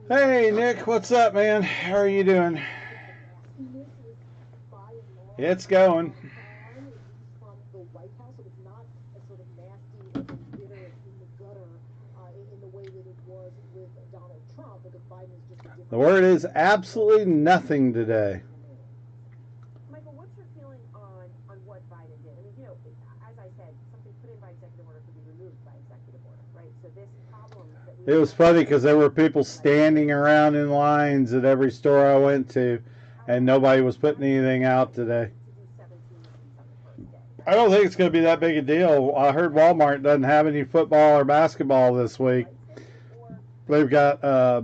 Hey, Nick, what's up, man? How are you doing? It's going. The word is absolutely nothing today. Michael, what's your feeling on what Biden did? I mean, as I said, something put in by executive order could be removed by executive order, right? So this problem that we It was funny because there were people standing around in lines at every store I went to, and nobody was putting anything out today. I don't think it's going to be that big a deal. I heard Walmart doesn't have any football or basketball this week. They've got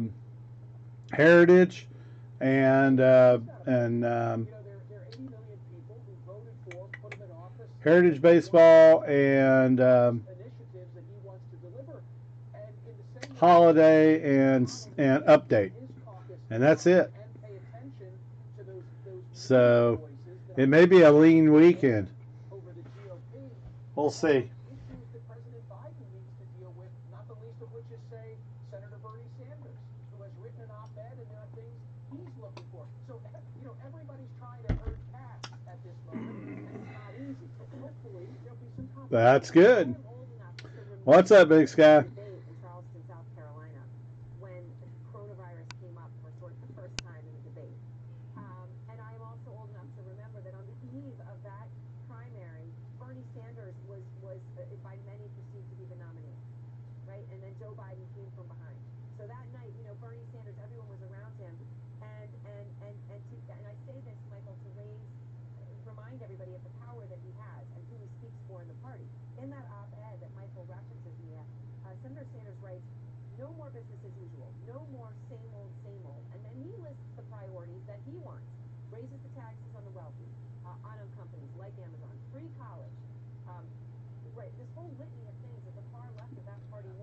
Heritage and Heritage Baseball and Holiday and Update, and that's it. So it may be a lean weekend. We'll see. That's good. What's up, Big Sky?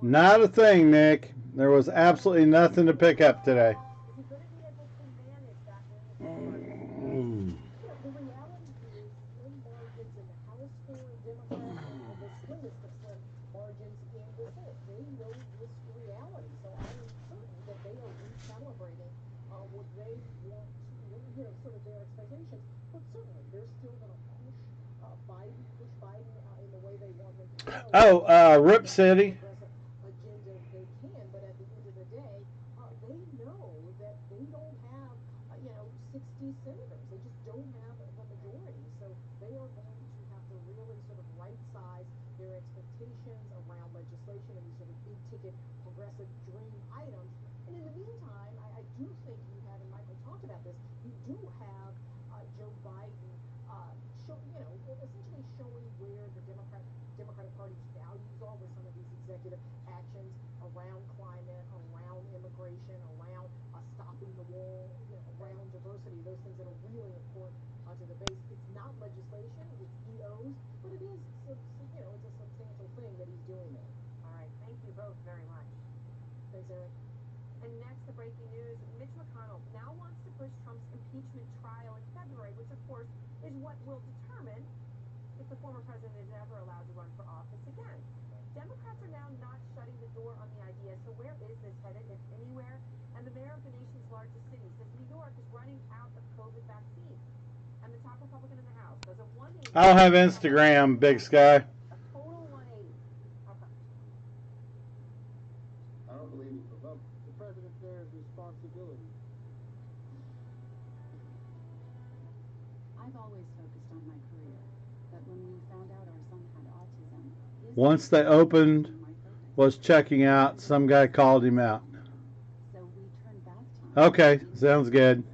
Not a thing, Nick. There was absolutely nothing to pick up today. Oh, Rip City. I don't have Instagram, Big Sky. I don't believe it's above the president bears responsibility. I've always focused on my career, but when we found out our son had autism, Once they opened, was checking out, some guy called him out. So we turned back time. Okay, sounds good. And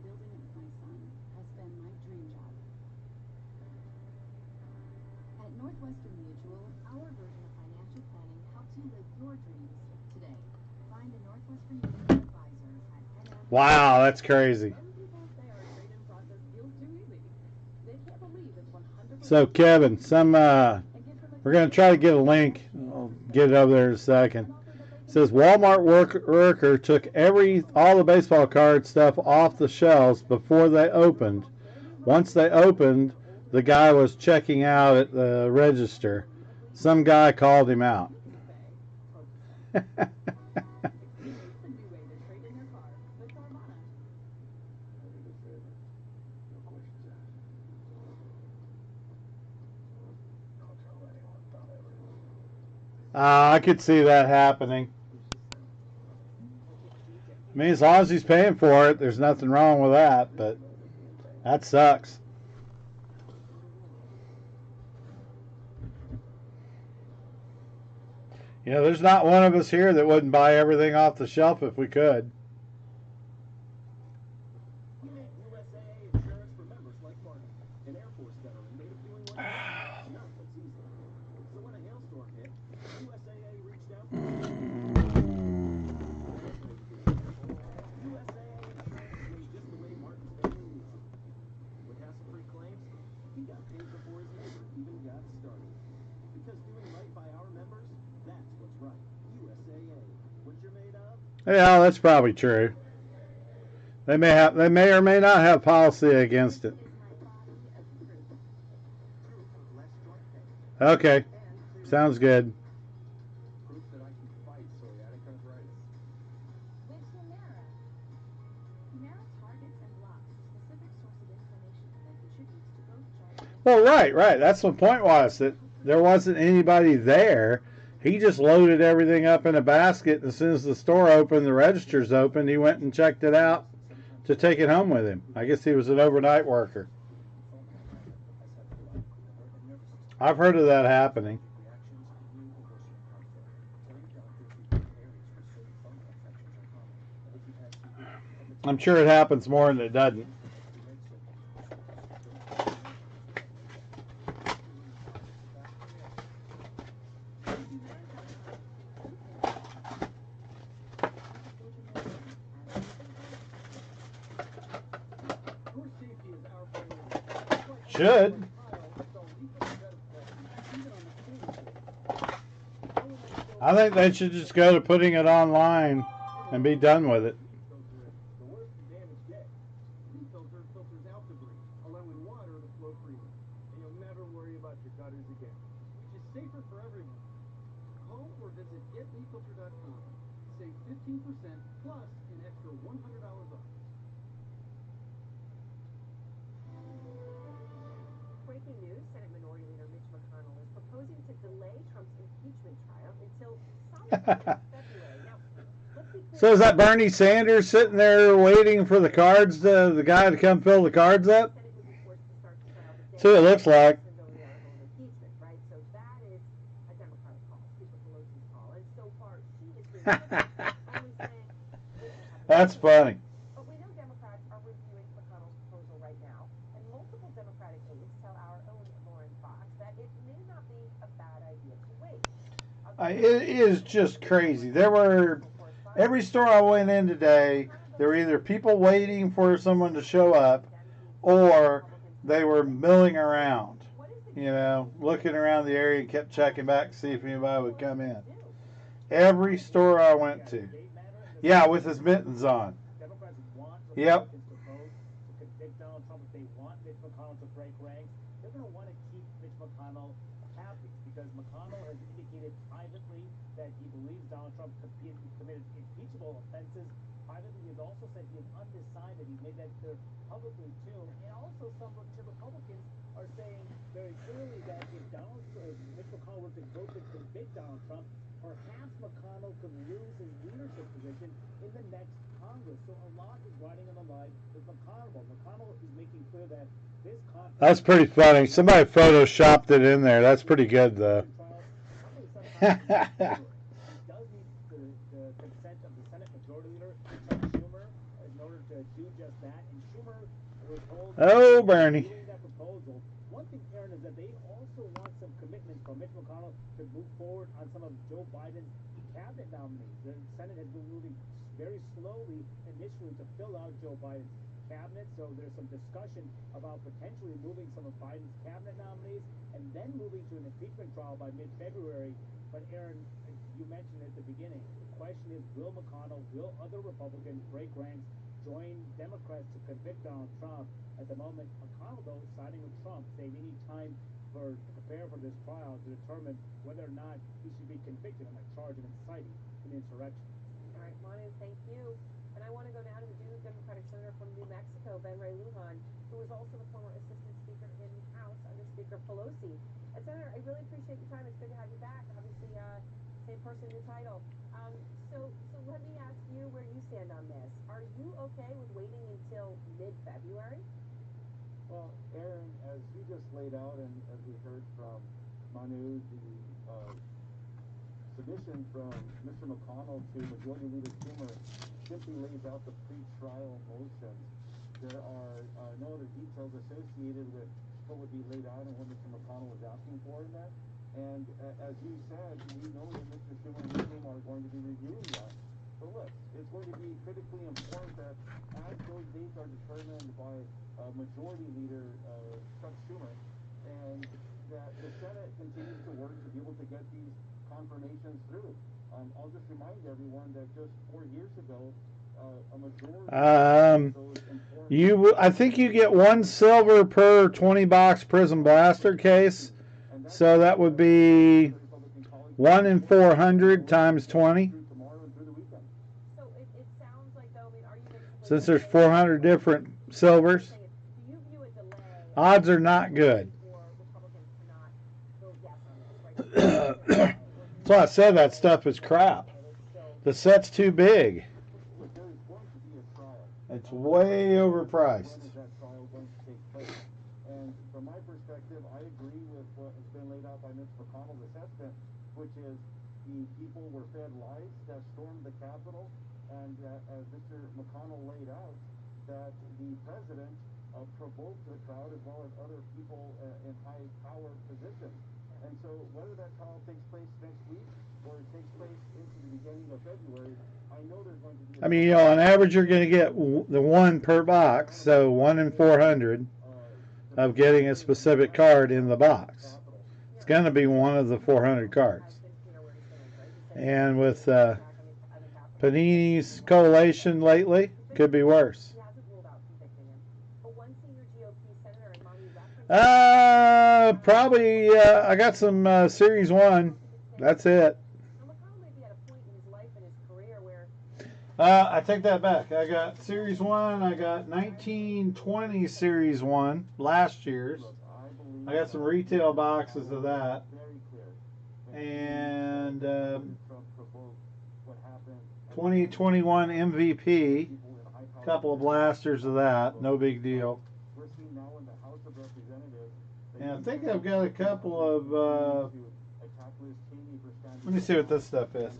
building it with my son has been my dream job. At Northwestern Mutual, our version of financial planning helps you live your dreams today. Find a Northwestern Mutual advisor at NM. Wow, that's crazy. Some people say our trade-in process feels too easy. They can't believe it's 100%. So Kevin, we're gonna try to get a link. I'll get it over there in a second. It says Walmart worker took all the baseball card stuff off the shelves before they opened. Once they opened, the guy was checking out at the register. Some guy called him out. I could see that happening. I mean, as long as he's paying for it, there's nothing wrong with that, but that sucks. You know, there's not one of us here that wouldn't buy everything off the shelf if we could. We make USAA insurance for members like Martin, an Air Force veteran made of doing what's right, not what's easy. So when a hailstorm hit, USAA reached out to USAA insurance made just the way Martin's family needs it. With hassle-free claims, he got paid before his neighbor even got started. Because doing right by our members, that's what's right. USAA. What you're made of? Yeah, that's probably true. They may or may not have policy against it. Okay, sounds good. Proof that I can fight psoriatic arthritis. With Humira. Humira targets and blocks specific source of inflammation that contributes to both joint and Well, right. That's the point was that there wasn't anybody there. He just loaded everything up in a basket. As soon as the store opened, the registers opened, he went and checked it out to take it home with him. I guess he was an overnight worker. I've heard of that happening. I'm sure it happens more than it doesn't. Should. I think they should just go to putting it online and be done with it. The worse the damage gets, Refilter filters out debris, allowing water to flow freely. And you'll never worry about your gutters again, which is safer for everyone. Call or visit getmefilter.com. Save 15% plus an extra $100 off. Breaking news, Senate Minority Leader Mitch McConnell is proposing to delay Trump's impeachment trial until sometime in February. Now, let's be clear. So is that Bernie Sanders sitting there waiting for the cards, the guy to come fill the cards up? Senate would be forced to start the trial the day So it looks like. send over the article of impeachment, right? So that is a Democratic call, Speaker Pelosi's call. And so far, she has been only saying this will happen. That's funny. But we know Democrats are reviewing McConnell's proposal right now, and multiple Democratic aides tell our own Lauren Fox that it may not be a bad idea to wait. It is just crazy. Every store I went in today, there were either people waiting for someone to show up or they were milling around, looking around the area and kept checking back to see if anybody would come in. Every store I went to. Yeah, with his mittens on. Democrats want Yep. Republicans to vote to convict Donald Trump. If they want Mitch McConnell to break ranks, they're going to want to keep Mitch McConnell happy because McConnell has indicated privately that he believes Donald Trump committed impeachable offenses. Privately, he's also said he is undecided. He made that clear publicly too. And also, some Republicans are saying very clearly that if Mitch McConnell were to vote to convict Donald Trump, perhaps McConnell could lose his leadership position in the next Congress. So a lot is riding on the line with McConnell. McConnell is making clear that this Congress... That's pretty funny. Somebody photoshopped it in there. That's pretty good, though. He does need the consent of the Senate Majority Leader, Chuck Schumer, in order to do just that. And Schumer was told... Oh, Bernie. That proposal. One thing, Aaron, is that they also want some commitments from Mitch McConnell to move forward on some of Joe Biden's cabinet nominees. The Senate has been moving very slowly initially to fill out Joe Biden's cabinet, so there's some discussion about potentially moving some of Biden's cabinet nominees and then moving to an impeachment trial by mid-February. But Aaron, you mentioned at the beginning, the question is, will McConnell, will other Republicans break ranks join Democrats to convict Donald Trump. At the moment, McConnell, though, siding with Trump, saying they need time to prepare for this trial to determine whether or not he should be convicted on a charge of inciting an insurrection. All right, Manu, thank you. And I want to go now to the new Democratic senator from New Mexico, Ben Ray Lujan, who was also the former assistant speaker in the House under Speaker Pelosi. And Senator, I really appreciate your time. It's good to have you back. Obviously, same person, new title. So let me ask you where you stand on this. Are you okay with waiting until mid-February? Well, Aaron, as you just laid out, and as we heard from Manu, the submission from Mr. McConnell to Majority Leader Schumer simply lays out the pre-trial motions. There are no other details associated with what would be laid out and what Mr. McConnell was asking for in that. And as you said, we know that Mr. Schumer and his team are going to be reviewing that. But look, it's going to be critically important that as those dates are determined by Majority Leader Chuck Schumer, and that the Senate continues to work to be able to get these confirmations through. I'll just remind everyone that just 4 years ago, a majority of those important... I think you get 1 silver per 20-box Prism Blaster case. So that would be 1 in 400 times 20. So it sounds like, though, I mean, are you basically... Since there's 400 different silvers, Do you view a delay... odds are not good. ...for Republicans to not vote yes on this, right? That's why I said that stuff is crap. The set's too big. It's way overpriced. And from my perspective, I agree with what has been laid out by Mitch McConnell's assessment, which is the people were fed lies that stormed the Capitol, and as Mr. McConnell laid out, that the president provoked the crowd as well as other people in high power positions. And so whether that trial takes place next week or it takes place into the beginning of February, I know there's going to be... I mean, on average, you're going to get the 1 per box, so 1 in 400 of getting a specific card in the box. It's going to be one of the 400 cards. And with Panini's collation lately, could be worse. Probably, I got some Series 1. That's it. I take that back. I got Series 1. I got 1920 Series 1, last year's. I got some retail boxes of that. And 2021 MVP. A couple of blasters of that. No big deal. And I think I've got a couple of... let me see what this stuff is.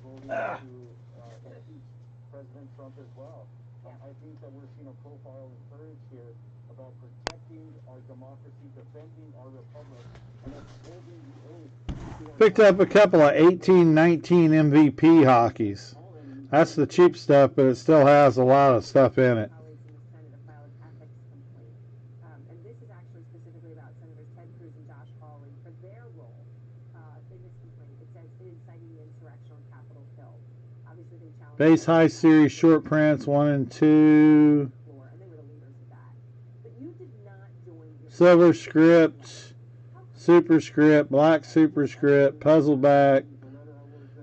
President Trump as well. I think that we're seeing a profile in courage here about protecting our democracy, defending our republic, and upholding the oath. Picked up a couple of 1819 MVP hockeys. That's the cheap stuff, but it still has a lot of stuff in it. And this is actually specifically about Senators Ted Cruz and Josh Hawley for their role in this complaint. It says inciting the insurrection on Capitol Hill. Obviously, they challenged... Base High Series short prints 1 and 2. And they were the leaders of that. But you did not join your... Silver script, superscript, black superscript, puzzle back,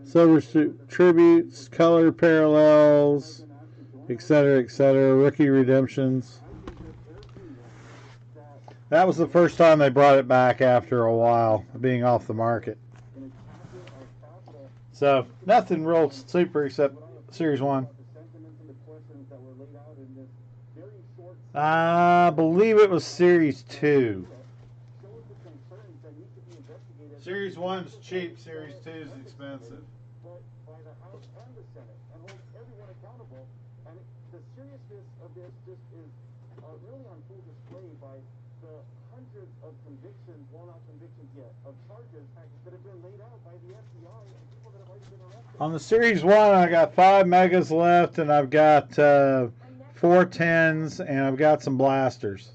silver tributes, color parallels, etc., etc., rookie redemptions. That was the first time they brought it back after a while being off the market. So, nothing real super except Series 1. I believe it was Series 2. Series 1's cheap, Series 2's expensive. By the House and the Senate, and holds everyone accountable. And the seriousness of this just is really on full display by the hundreds of convictions, well, not convictions yet, of charges that have been laid out by the FBI and people that have already been arrested. On the Series 1, I got 5 megas left, and I've got 4 10s, and I've got some blasters.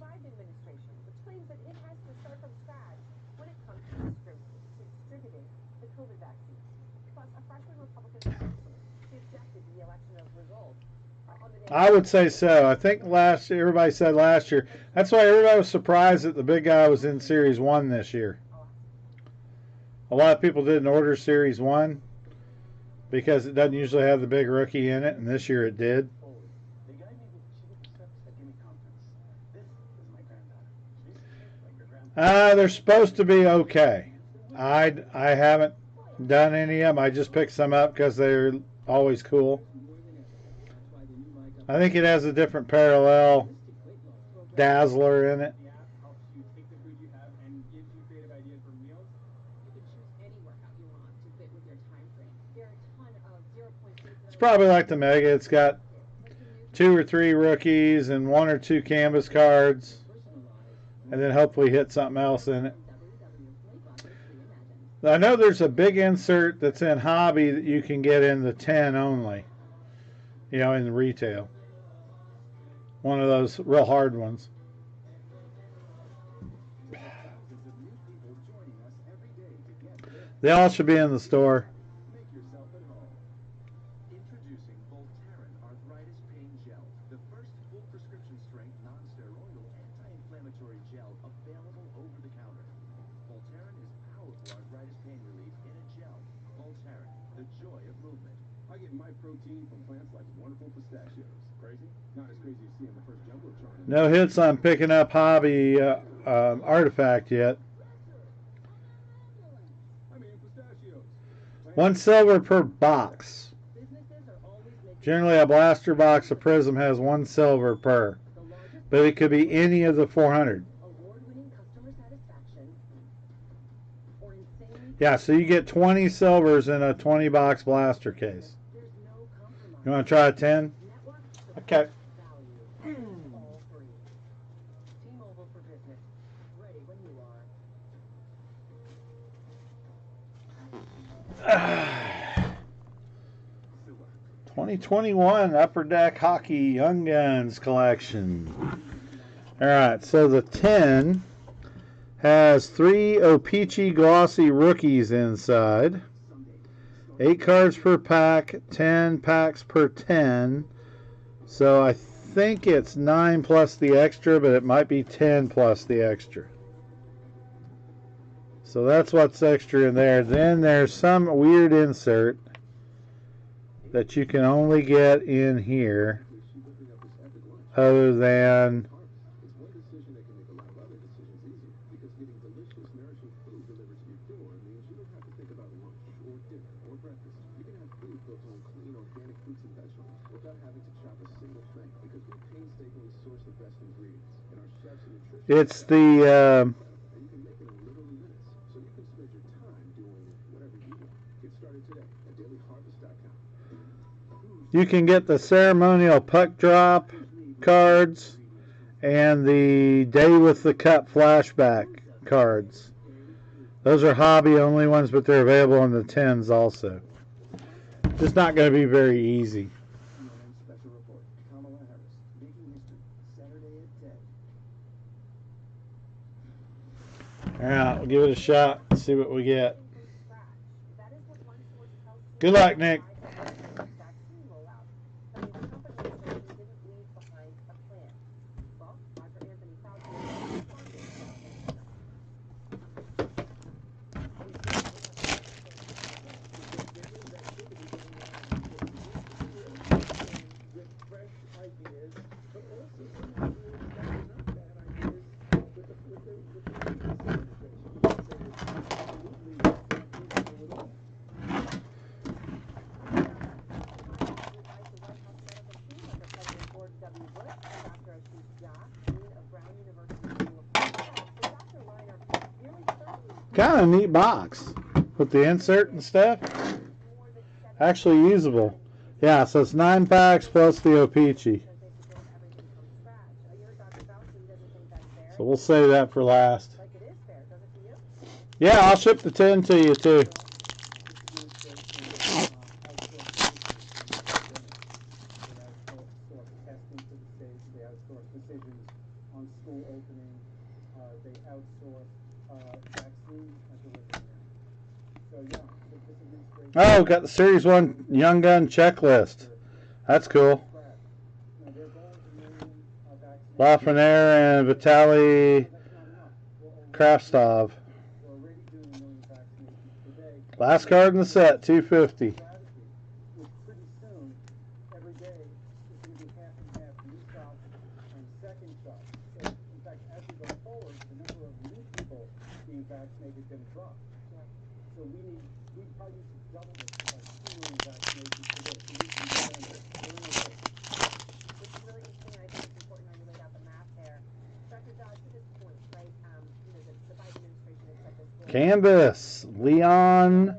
I would say so. I think last year, everybody said last year. That's why everybody was surprised that the big guy was in Series 1 this year. A lot of people didn't order Series 1 because it doesn't usually have the big rookie in it, and this year it did. They're supposed to be okay. I haven't done any of them. I just picked some up because they're always cool. I think it has a different parallel dazzler in it. It's probably like the Mega. It's got 2 or 3 rookies and 1 or 2 canvas cards, and then hopefully hit something else in it. I know there's a big insert that's in Hobby that you can get in the 10 only, you know, in the retail. One of those real hard ones. They all should be in the store. Introducing Voltaren Arthritis Pain Gel, the first full prescription strength non-steroidal anti-inflammatory gel available over the counter. Voltaren is powerful arthritis pain relief in a gel. Voltaren, the joy of movement. I get my protein from plants like wonderful pistachios. Crazy? Not as crazy as seeing the first jumbotron. No hits on picking up Hobby Artifact yet. I mean, pistachios. 1 silver per box. Generally, a blaster box of Prism has 1 silver per, but it could be any of the 400. Yeah, so you get 20 silvers in a 20 box blaster case. You want to try a 10? Okay. T-Mobile for Business. Ready when you are. 2021 Upper Deck Hockey Young Guns collection. Alright, so the 10 has 3 O-Pee-Chee glossy rookies inside. 8 cards per pack, 10 packs per 10. So I think it's 9 plus the extra, but it might be 10 plus the extra. So that's what's extra in there. Then there's some weird insert that you can only get in here other than it's the you can get the ceremonial puck drop cards and the Day with the Cup flashback cards. Those are hobby only ones, but they're available in the 10s also. It's not going to be very easy. Alright, we'll give it a shot and see what we get. Good luck, Nick. Kind of neat box with the insert and stuff. Actually usable. Yeah, so it's 9 packs plus the O-Pee-Chee. So we'll save that for last. Yeah, I'll ship the 10 to you too. Oh, got the Series 1 Young Gun checklist. That's cool. Lafreniere and Vitaly That's not enough. Kravtsov. We're already doing 1 million vaccinations per day. Last card in the set, 250. Strategy, which pretty soon, every day, is going to be half and half new shots and second shots. So, in fact, as we go forward, the number of new people being vaccinated is going to drop. So we probably need to double this to like 2 million vaccinations per day. So we can do that. Which is really interesting, and I think it's important how you laid out the math there. Dr. Dodd, to this point, right, the Biden administration has set this goal. Canvas, Leon,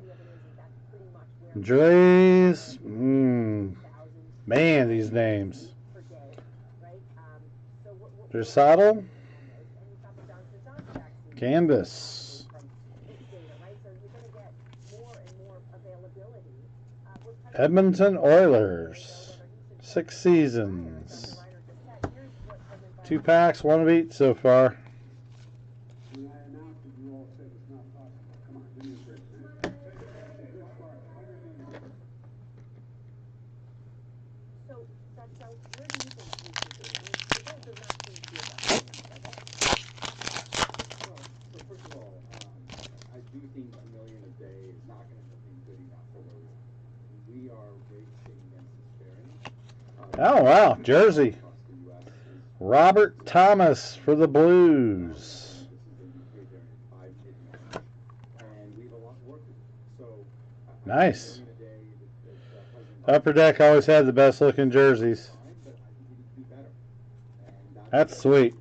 Dre's, man, these names. Dressado, Canvas, Edmonton Oilers, 6 seasons. 2 packs, 1 of each so far. Oh, wow. Jersey. Robert Thomas for the Blues. Nice. Upper Deck always had the best looking jerseys. That's sweet.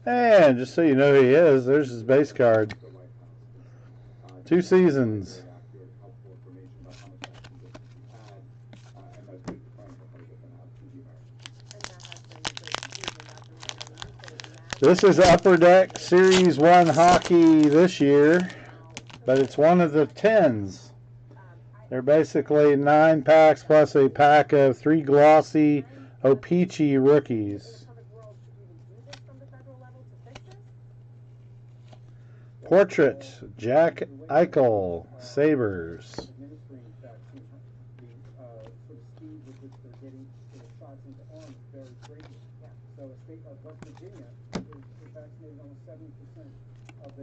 And just so you know who he is, there's his base card. 2 seasons. This is Upper Deck Series 1 hockey this year, but it's one of the 10s. They're basically 9 packs plus a pack of 3 glossy O-Pee-Chee rookies. Portrait, Jack Eichel, Sabres. So a state of West Virginia is vaccinated almost 70% has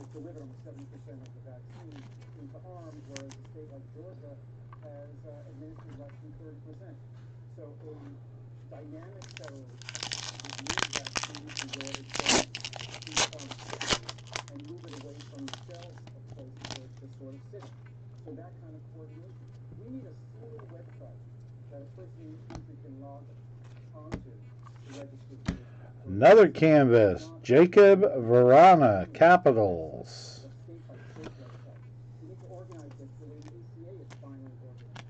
delivered almost 70% of the vaccine into arms, whereas a state like Georgia has administered less than 30%. So a dynamic settle would move vaccines to where it's going and move it away from the shelves of places where it's just sort of sitting. So that kind of coordination. We need a single website that a person in the country can log onto to register for. Another canvas, Jacob Verana, Capitals. We need to organize this the way the ACA is finally organized.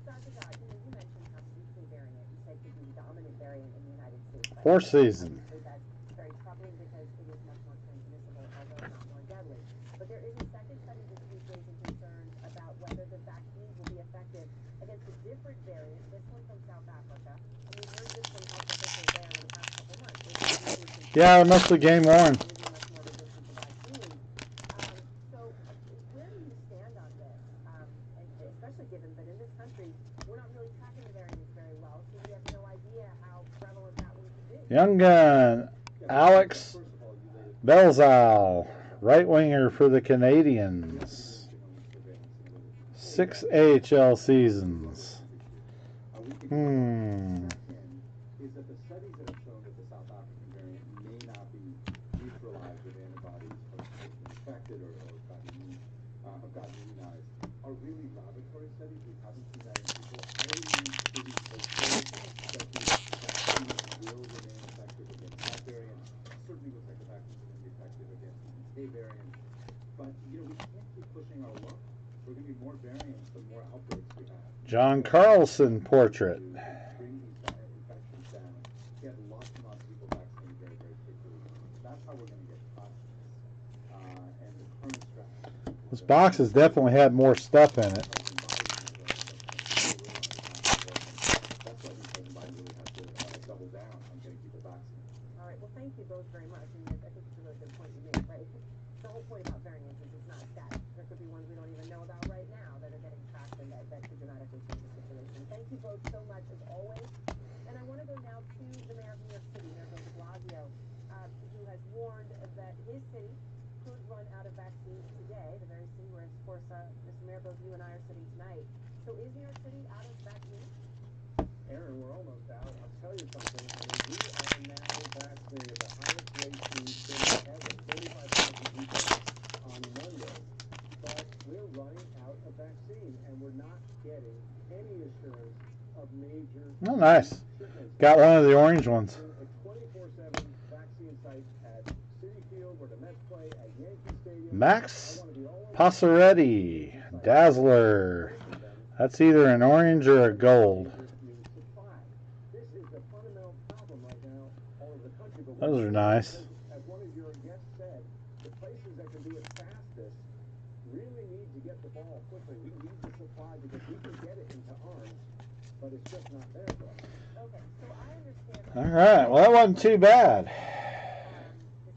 Dr. Dodd, you mentioned how the UK variant, you said, could be the dominant variant in the United States. 4 seasons. That's very troubling because it is much more transmissible, although not more deadly. But there is a second study this week raising concerns about whether the vaccines will be effective against a different variant. This one from South Africa. And we've heard this from health officials there in the past couple months. Yeah, mostly game worn. So where do you stand on this? And especially given that in this country, we're not really tracking the variants very well, so we have no idea how prevalent that one could be. Young gun, Alex Belzal, right winger for the Canadians. 6 AHL seasons. Is that the studies that have shown that the South African variant may not be neutralized with antibodies from infected or have gotten immunized are really laboratory studies. We haven't seen that in people. I don't mean studies that show that the vaccines will remain effective against that variant. Certainly looks like the vaccines are going to be effective against the UK variant. But, we can't keep pushing our luck. We're going to need more variants, the more outbreaks we have. John Carlson portrait. Bring these infections down. Get lots and lots of people vaccinated very, very quickly. That's how we're going to get past this. And the current strategy. This box has definitely had more stuff in it. That's why I think President Biden really has to double down on getting people vaccinated. All right, well, thank you both very much. I think it's a really good point you made, right? The whole point about variants is it's not static. There could be ones we don't Thank you both so much, as always. And I want to go now to the mayor of New York City, Mayor Bill de Blasio, who has warned that his city could run out of vaccines today, the very city where, of course, Mr. Mayor Bill, you and I are sitting tonight. So is New York City out of vaccines? Aaron, we're almost out. I'll tell you something. I mean, we are now vaccinated the highest rate we've been ever, 35,000 people on Monday. But we're running out of vaccine, and we're not getting any assurance of major Oh, nice. shipments. Got one of the orange ones. A 24/7 vaccine site at Citi Field, where the Mets play, at Yankee Stadium. Max Passeretti, Dazzler. That's either an orange or a gold. This is the fundamental problem right now all over the country. But Those are nice. as one of your guests said, the places that can do it fastest really need to get the ball quickly. We need the supply because we can get it into arms, but it's just not there for us. Okay, so I understand. All right. Well, that wasn't too bad. The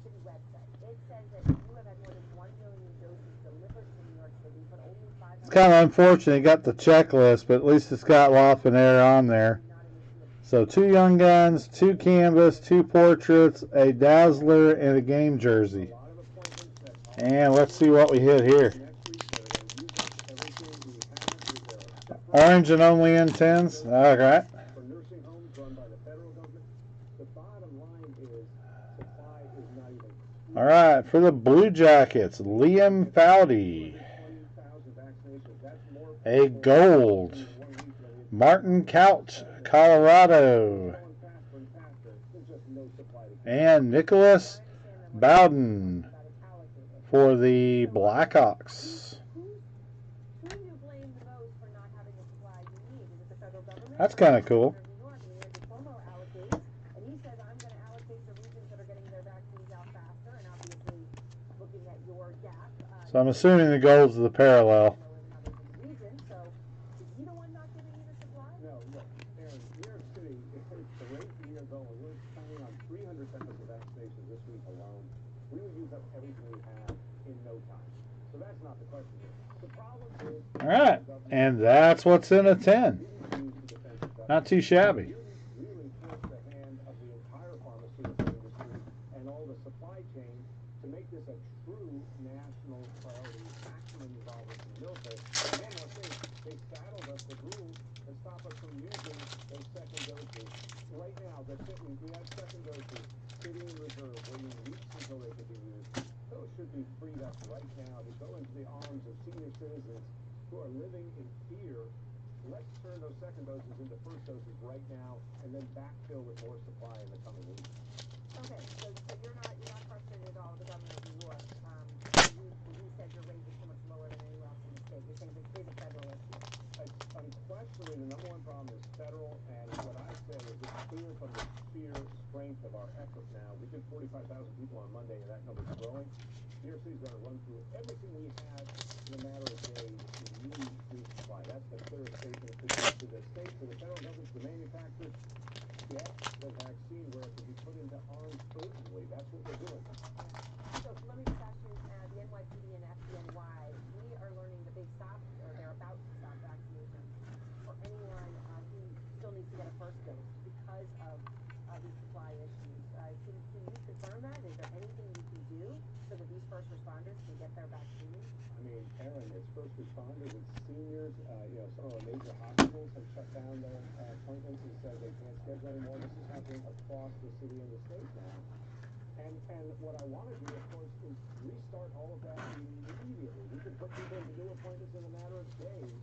city website. It says that you have had more than 1 million doses delivered to New York City, but only 500. It's kind of unfortunate. It got the checklist, but at least it's got Lafreniere on there. So 2 young guns, 2 canvas, 2 portraits, a Dazzler, and a game jersey. And let's see what we hit here. Orange and only in 10s. All right. For nursing homes run by the federal government, the bottom line is supply is not even. All right. For the Blue Jackets, Liam Foudy. A gold. Martin Couch, Colorado. And Nicholas Bowden for the Blackhawks. Who do you blame the most for not having the supply you need? Is it the federal government? That's kind of cool. New York, and Andrew Cuomo allocates, and he says, I'm going to allocate the regions that are getting their vaccines out faster, and obviously looking at your gap. So I'm assuming the gold's the parallel. Region, so is he the one not giving you the supply? No, look, Aaron, New York City, if it's the rate we are going, we're counting on 300,000 vaccinations this week alone. We will use up everything we have in no time. So that's not the question here. The problem is... All right, and that's what's in a 10. Not too shabby. Really force the hand of the entire pharmaceutical industry and all the supply chain to make this a true national priority, maximum involvement in the military. And one more thing, they saddled us with rules to stop us from using those second doses. Right now, we have second doses sitting in reserve, waiting weeks until they can be used. Those should be freed up right now to go into the arms of senior citizens who are living in fear. Let's turn those second doses into first doses right now, and then backfill with more supply in the coming weeks. Okay, so you're not frustrated at all with the governor of New York. He said your rate is so much lower than anywhere else in the state. You're saying this is a federal issue. Unquestionably, the number one problem is federal, and what I say is it's clear from the sheer strength of our effort now. We did 45,000 people on Monday, and that number's growing. New York City's going to run through everything we have in a matter of days. We need resupply. That's the clear statement to the state, to the federal government, to the manufacturers. Get the vaccine where it can be put into arms urgently. That's what we're doing. So let me just ask you, the NYPD and FDNY, we are learning that they've stopped, or they're about to stop vaccination for anyone who still needs to get a first dose because of these supply issues. Can you confirm that? Is there anything you can do so that these first responders can get their vaccine? I mean, Aaron, it's first responders, it's seniors. Some of the major hospitals have shut down their appointments and said they can't schedule anymore. This is happening across the city and the state now. And what I want to do, of course, is restart all of that immediately. We can put people into new appointments in a matter of days,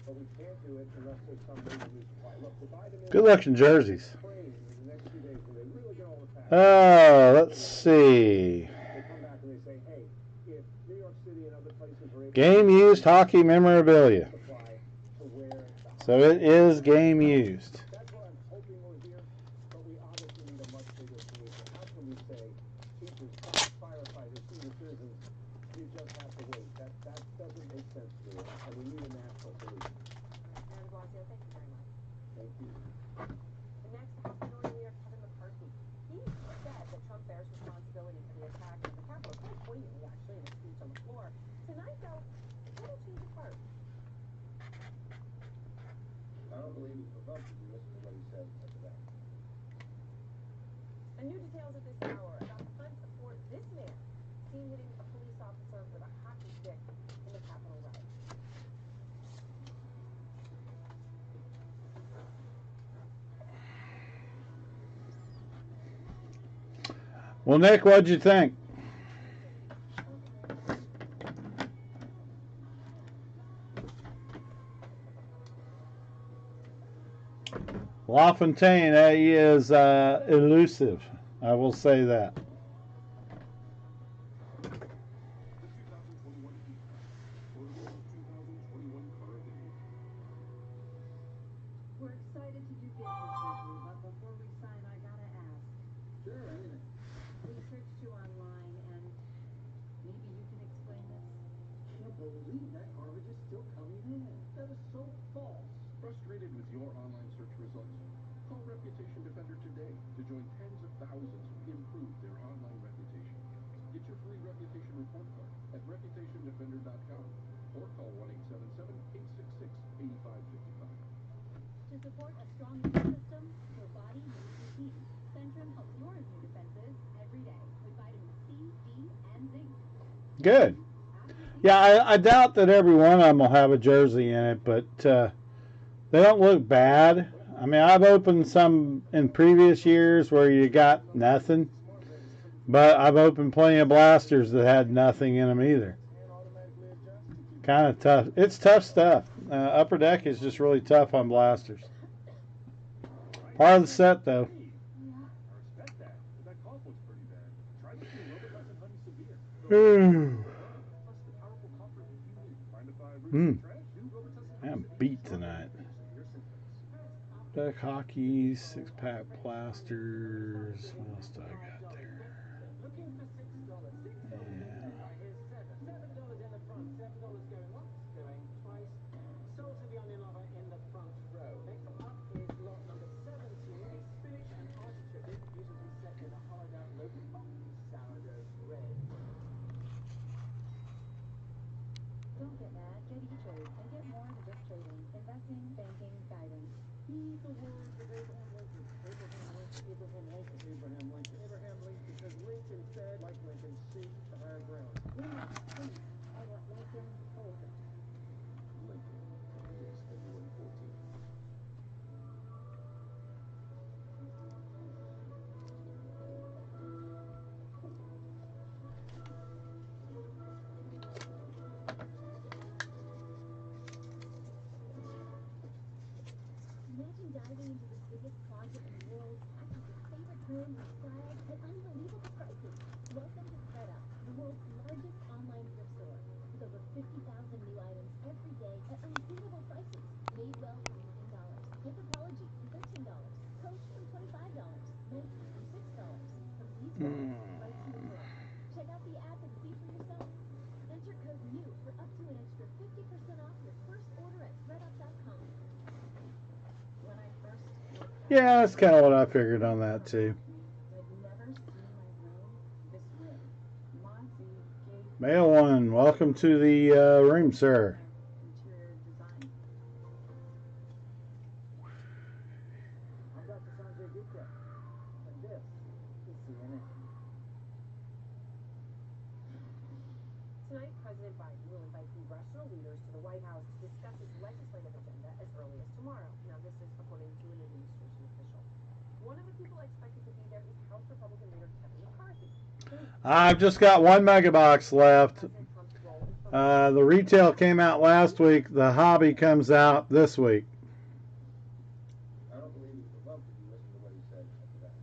but we can't do it unless there's some major resupply. Look, the Biden Good looking jerseys. praying in the next few days when they really get all the facts. Let's see. They come back and they say, hey, if New York City and other places are able Game used hockey memorabilia. to supply to where the So it is game used. That's what I'm hoping we'll hear, but we obviously need a much bigger solution. How can we say, teachers, firefighters, senior citizens, you just have to wait? That doesn't make sense to me, and we need a national solution. And Blasio, thank you very much. Thank you. The next House Minority Leader Kevin McCarthy, he said that Trump bears responsibility for the attack on the Capitol, quite poignantly actually, in a speech on the floor. Tonight, though, a total change of heart. Oh, don't believe he's provoked if you listen to what he said after that. And new details at this hour about the hunt for this man seen hitting a police officer with a hockey stick in the Capitol riot. Well, Nick, what'd you think? LaFontaine, he is elusive. I will say that. The 2021 heat map. Portable 2021 car of the year. We're excited to do business with you, but before we sign, I gotta ask. Sure, anything. We searched you online, and maybe you can explain this? Can't believe that garbage is still coming in. That is so false. Frustrated with your online search results? Call Reputation Defender today to join tens of thousands who improve their online reputation. Get your free reputation report card at reputationdefender.com or call 1-877-866-8555. To support a strong immune system, your body needs routine. Centrum helps your immune defenses every day with vitamin C, D, and zinc. Good. Yeah, I doubt that every one of them will have a jersey in it, but they don't look bad. I mean, I've opened some in previous years where you got nothing, but I've opened plenty of blasters that had nothing in them either. Kind of tough. It's tough stuff. Upper Deck is just really tough on blasters. Part of the set, though. I respect that, but that cough looks pretty bad. Try this new Robitussin Honey Severe. Plus the powerful cough relief you need. Find a 5 root trash. New Robitussin Honey I'm Severe. beat tonight. Severe symptoms. Deck hockey, 6-pack plasters. What else do I got there? Looking for $6. $6 Yeah. Here's $7 in the front. $7 going once, going twice. Sold to the onion lover in the front row. Next up is lot number 17, a spinach and artichoke dip, beautifully set in a hollowed out loaf of sourdough bread. Don't get mad, get E-Trade and get more than just trading, investing, banking, guidance. Heed the words of Abraham Lincoln. Abraham Lincoln, Abraham Lincoln, Abraham Lincoln. Abraham Lincoln, because Lincoln said, like Lincoln, seek the higher ground. I want Lincoln over. Lincoln. Released February 14th. Imagine diving into the biggest closet in the world, packed with your favorite brands and styles at unbelievable prices. Welcome to ThredUp, the world's largest online thrift store, with over 50,000 new items every day at unbeatable prices. Madewell from $9, Anthropologie from $13, Coach from $25, Nike from $6, from these brands right to your door. Check out the app and see for yourself. Enter code NEW for up to an extra 50% off your first order at thredup.com. When I first looked at Yeah, that's kind of what I figured on that, too. I'd never seen my room this way. Monty gave Male one, welcome to the room, sir. interior design. I'm Dr. Sanjay Gupta, and this is CNN. Tonight, President Biden will invite congressional leaders to the White House to discuss his legislative agenda as early as tomorrow. Now, this is according to an administration official. One of the people expected to be there is House Republican leader Kevin McCarthy. I've just got one megabox left. The retail came out last week. The hobby comes out this week. I don't believe he's provoked if you listen to what he said after that.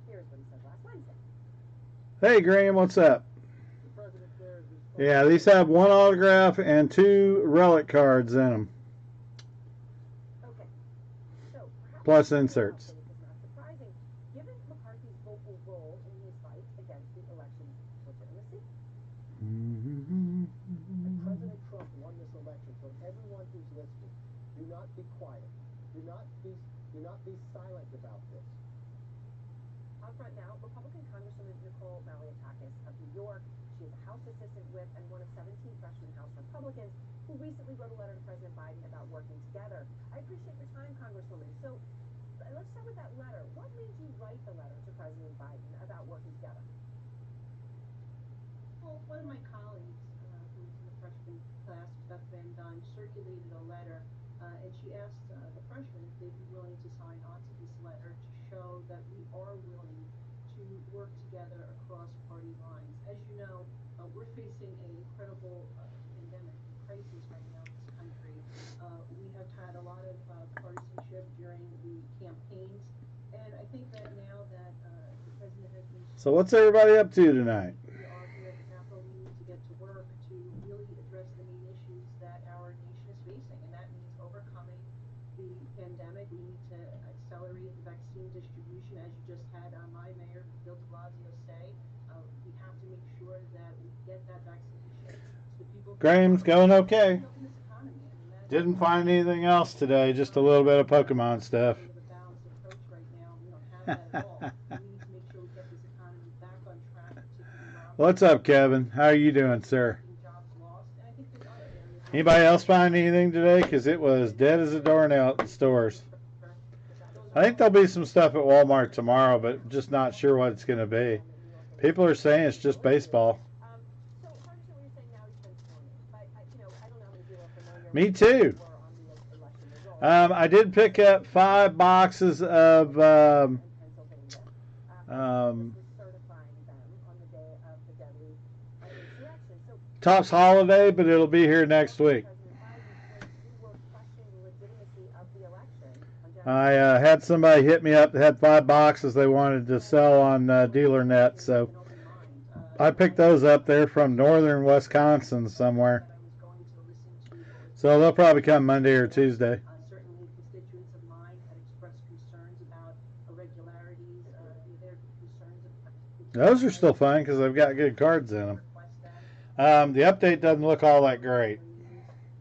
Here's what he said last Wednesday. Hey, Graham, what's up? The president clears his Yeah, these have one autograph and 2 relic cards in them, Okay. So, perhaps plus the inserts. thing is not surprising, given McCarthy's vocal role in his fight against the election's legitimacy. And President Trump won this election. So everyone who's listening, do not be quiet. Do not be silent about this. Up front now, Republican Congresswoman Nicole Malliotakis of New York. She is a House Assistant Whip and one of 17 freshman House Republicans. who recently wrote a letter to President Biden about working together. I appreciate your time, Congresswoman. So let's start with that letter. What made you write the letter to President Biden about working together? Well, one of my colleagues, who's in the freshman class, Beth Van Dyne, circulated a letter, and she asked the freshmen if they'd be willing to sign on to this letter to show that we are willing to work together across party lines. As you know, we're facing an incredible pandemic and crisis right now in this country. We have had a lot of partisanship during the campaigns, and I think that now that the president has been So what's sworn in, everybody up to tonight? we are here at the Capitol. We need to get to work to really address the main issues that our nation is facing, and that means overcoming the pandemic. We need to accelerate the vaccine distribution, as you just had my mayor, Bill de Blasio, say. We have to make sure that we get that vaccination to the people who Graham's are going okay. reopen this economy. I mean, Didn't find anything else today, just a little bit of Pokemon stuff. Kind of a balanced approach right now. We don't have that at all. We need to make sure we get this economy back on track, particularly around What's up, Kevin? How are you doing, sir? jobs lost. And I think there's other areas. Anybody else find anything today? Because it was dead as a doornail at the stores. I think there'll be some stuff at Walmart tomorrow, but just not sure what it's going to be. People are saying it's just baseball. So, Congressman, you're saying now he's been sworn in, but I don't know how many people are familiar. Me too. Were on the election results. I did pick up 5 boxes of In Pennsylvania, certifying them on the day of the deadly insurrection. So, Topps holiday, but it'll be here next week. President Biden, you were questioning the legitimacy of the election on I had somebody hit me up that had 5 boxes they wanted to sell on DealerNet, so I picked those up there from northern Wisconsin somewhere. So they'll probably come Monday or Tuesday. Certainly, constituents of mine had expressed concerns about irregularities. Their concerns about Those are still fine because they've got good cards in them. The update doesn't look all that great.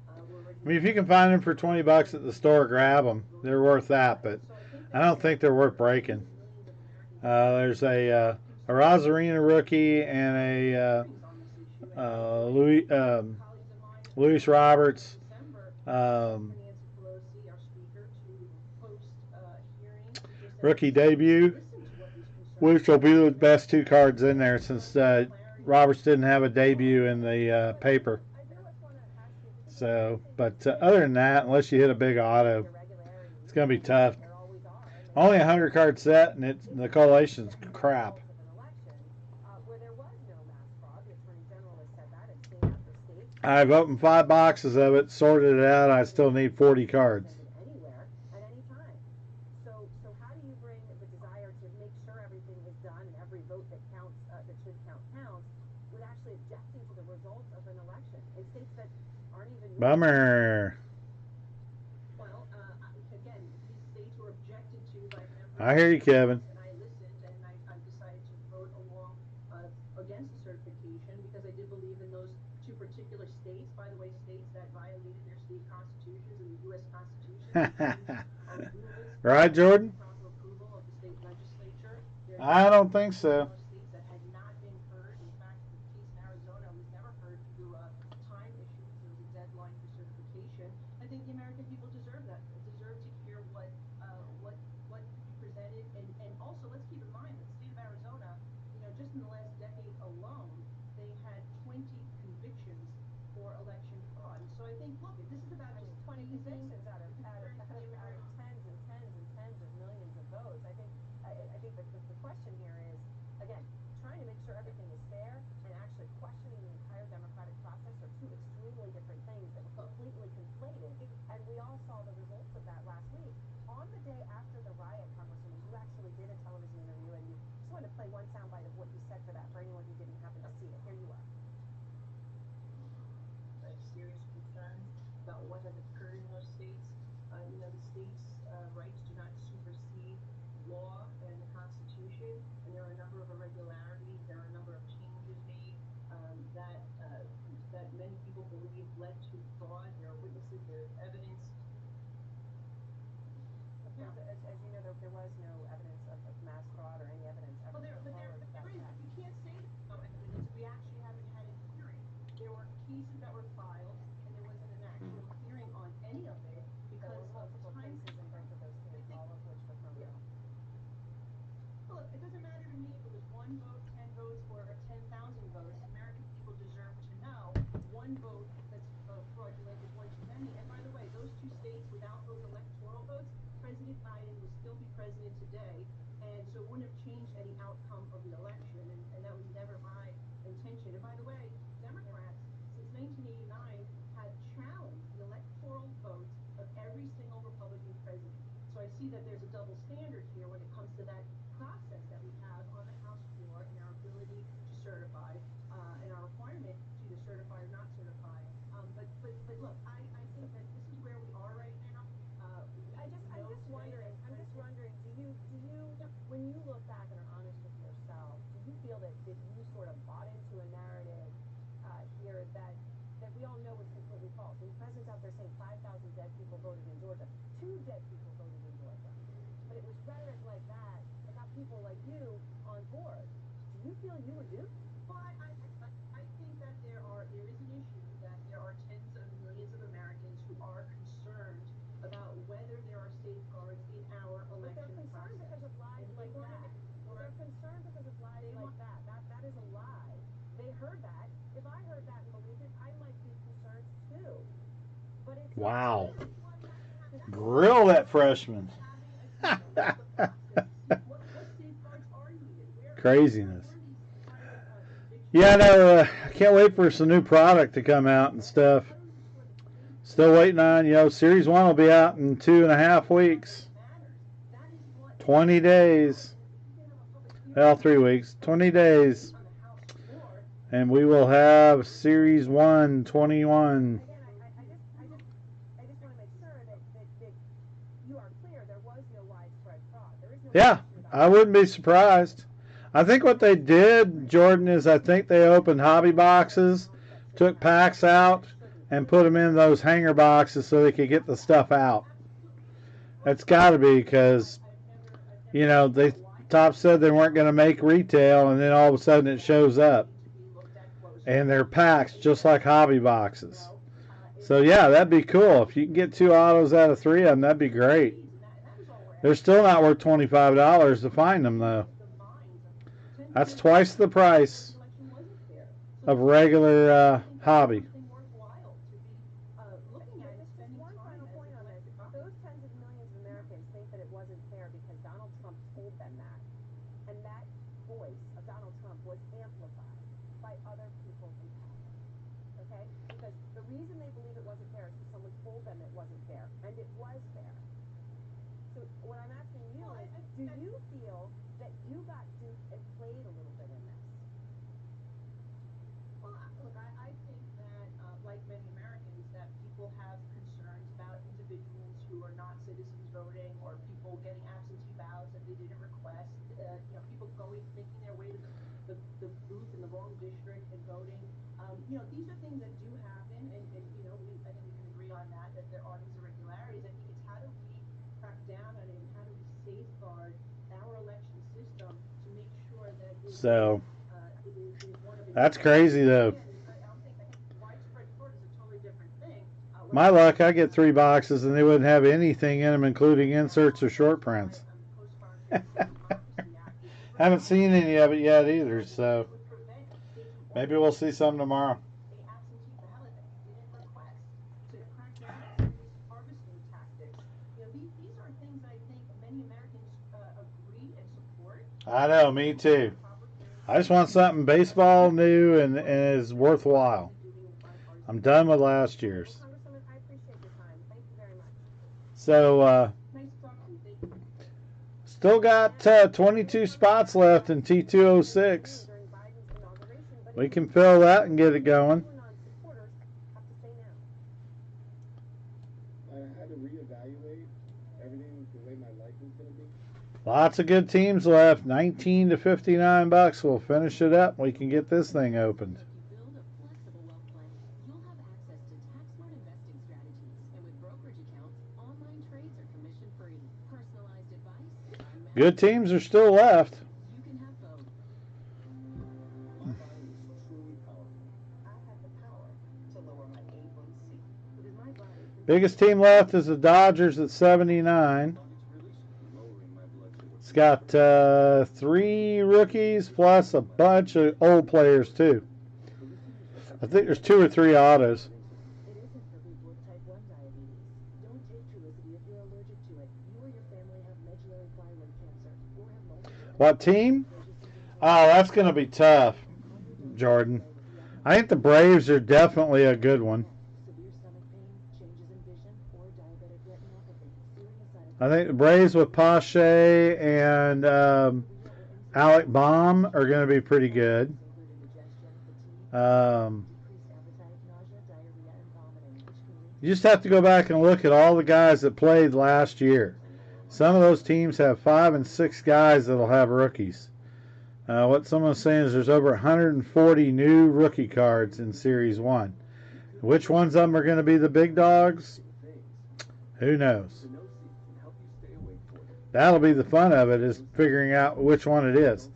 I mean, if you can find them for $20 at the store, grab them. They're worth that, but I don't think they're worth breaking. There's a Rosarina rookie and a Luis Roberts. Rookie debut, which will be the best 2 cards in there since Roberts didn't have a debut in the paper. So, but other than that, unless you hit a big auto, it's going to be tough. Only a 100 card set, and the collation's crap. I've opened 5 boxes of it, sorted it out. I still need 40 cards. Anywhere at any time. So how do you bring the desire to make sure everything is done and every vote that counts, that should counts, with actually objecting to the results of an election in states that aren't even? Bummer. Well, again, these states were objected to by members. I hear you, Kevin. And I listened, and I decided to vote along against the certification because I did believe in those 2 particular states. By the way, states that violated their state constitutions and the U.S. Constitution. Right, Jordan? Proper approval of the state legislature. I don't think so. States that had not been heard. In fact, the case in Arizona was never heard due to a time issue because there was a deadline for certification. I think the American people deserve that. They deserve to hear what you presented, and also let's keep in mind that the state of Arizona, just in the last decade alone, they had 20 convictions for election fraud. And so I think, look, if this is about just 20 convictions out of tens of millions of votes. I think the question here is, again, trying to make sure everything is fair and actually questioning the entire democratic process are 2 extremely different things that were completely conflated. And we all saw the results of that last week. On the day after the riot, Congresswoman, you actually did a television interview, and you just wanted to play one soundbite of what you said for that for anyone who didn't happen to see it. Here you are. I have serious concerns about what has occurred in those states. The states' rights do not supersede law and the Constitution, and there are a number of irregularities. There are a number of changes made that many people believe led to fraud. There are witnesses. There is evidence. As you know, there was no evidence of mass fraud or any evidence ever. Well, there is, but you can't say there's no evidence. We actually haven't had a hearing. There were cases that were filed, and there was an president today, and so it wouldn't have changed any outcome of the election, and that was never my intention. And by the way, Democrats since 1989 have challenged the electoral votes of every single Republican president. So I see that there's a double standard here when it comes to that process that we have on the House floor and our ability to certify and our requirement to either certify or not certify. But look, I think that this is where we are right now. I'm just wondering, when you look back and are honest with yourself, do you feel that you sort of bought into a narrative here that we all know is completely false? The president's out there saying 5,000 dead people voted in Georgia. 2 dead people voted in Georgia. But it was rhetoric like that that got people like you on board. Do you feel you were duped? Well, I think that there is an issue that there are tens of millions of Americans who are concerned about whether there are safeguards in our But they're election concerned process. because of lies And like they that. wanna They're concerned because of lies like that. That is a lie. They heard that. If I heard that and believed it, I might be concerned too. But it's Wow. this is why we have to have that Grill that freshman. having a hearing of the process to see what safeguards are needed. Craziness. Where these prior convictions. Yeah, no, I can't wait for some new product to come out and stuff. Still waiting on, Series 1 will be out in 2.5 weeks. 20 days. Well, 3 weeks. 20 days. And we will have Series 1 21. Again, I just want to make sure that you are clear there was no widespread fraud. There is no Yeah, I wouldn't be surprised. I think what they did, Jordan, is I think they opened hobby boxes, took packs out, and put them in those hanger boxes so they could get the stuff out. That's got to be because, they top said they weren't going to make retail, and then all of a sudden it shows up. And they're packs just like hobby boxes. So, yeah, that'd be cool. If you can get 2 autos out of 3 of them, that'd be great. They're still not worth $25 to find them, though. That's twice the price of regular hobby. One final point on this. Those tens of millions of Americans think that it wasn't fair because Donald Trump told them that. And that voice of Donald Trump was amplified by other people in power. Okay? Because the reason they believe it wasn't fair is because someone told them it wasn't fair. And it was fair. So what I'm asking you is, do you feel that you got duped and played a little bit in this? Well, look, I think that, like many Americans, that people have concerns about individuals who are not citizens voting or people getting absentee ballots that they didn't request. People making their way to the booth in the wrong district and voting. These are things that do happen, and I think we can agree on that there are these irregularities. I think it's how do we crack down on it and how do we safeguard our election system to make sure that it is one of That's crazy, though. I think widespread fraud is a totally different thing. My luck, I get 3 boxes and they wouldn't have anything in them, including inserts or short prints. Haven't seen any of it yet either, so maybe we'll see some tomorrow. Absentee ballot that you didn't request to crack down on some of these harvesting tactics. These are things I think many Americans agree and support. I know, me too. I just want something baseball new and is worthwhile. I'm done with last year's. Congresswoman, I appreciate your time. Thank you very much. So, Nice to talk to you. Thank you. still got 22 spots left in T206. During Biden's inauguration, but We can fill that and get it going. supporters have to say now. I had to reevaluate everything the way my life is going to be. Lots of good teams left. 19 to 59 bucks. We'll finish it up. We can get this thing opened. If you build a flexible wealth plan, you'll have access to tax-smart investing strategies. And with brokerage accounts, online trades are commission-free. Personalized advice, Good teams are still left. you can have both. My body is truly powerful. I have the power to lower my A1C because my body. Biggest team left is the Dodgers at 79. Lowering my blood sugar. It's got 3 rookies plus a bunch of old players too. I think there's 2 or 3 autos. It isn't for people with type 1 diabetes. Don't take Trulicity if you're allergic to it, you or your family have medullary thyroid cancer or have multiple What team? Oh, that's going to be tough, Jordan. I think the Braves are definitely a good one. severe stomach pain, changes in vision, or diabetic retinopathy, serious side I think the Braves with Pache and Alec Baum are going to be pretty good. including digestion, fatigue, Um, decreased appetite, nausea, diarrhea, and vomiting, which can lead you just have to go back and look at all the guys that played last year. Some of those teams have 5 and 6 guys that'll have rookies. What someone's saying is there's over 140 new rookie cards in Series 1. Which ones of them are going to be the big dogs? Who knows? That'll be the fun of it, is figuring out which one it is.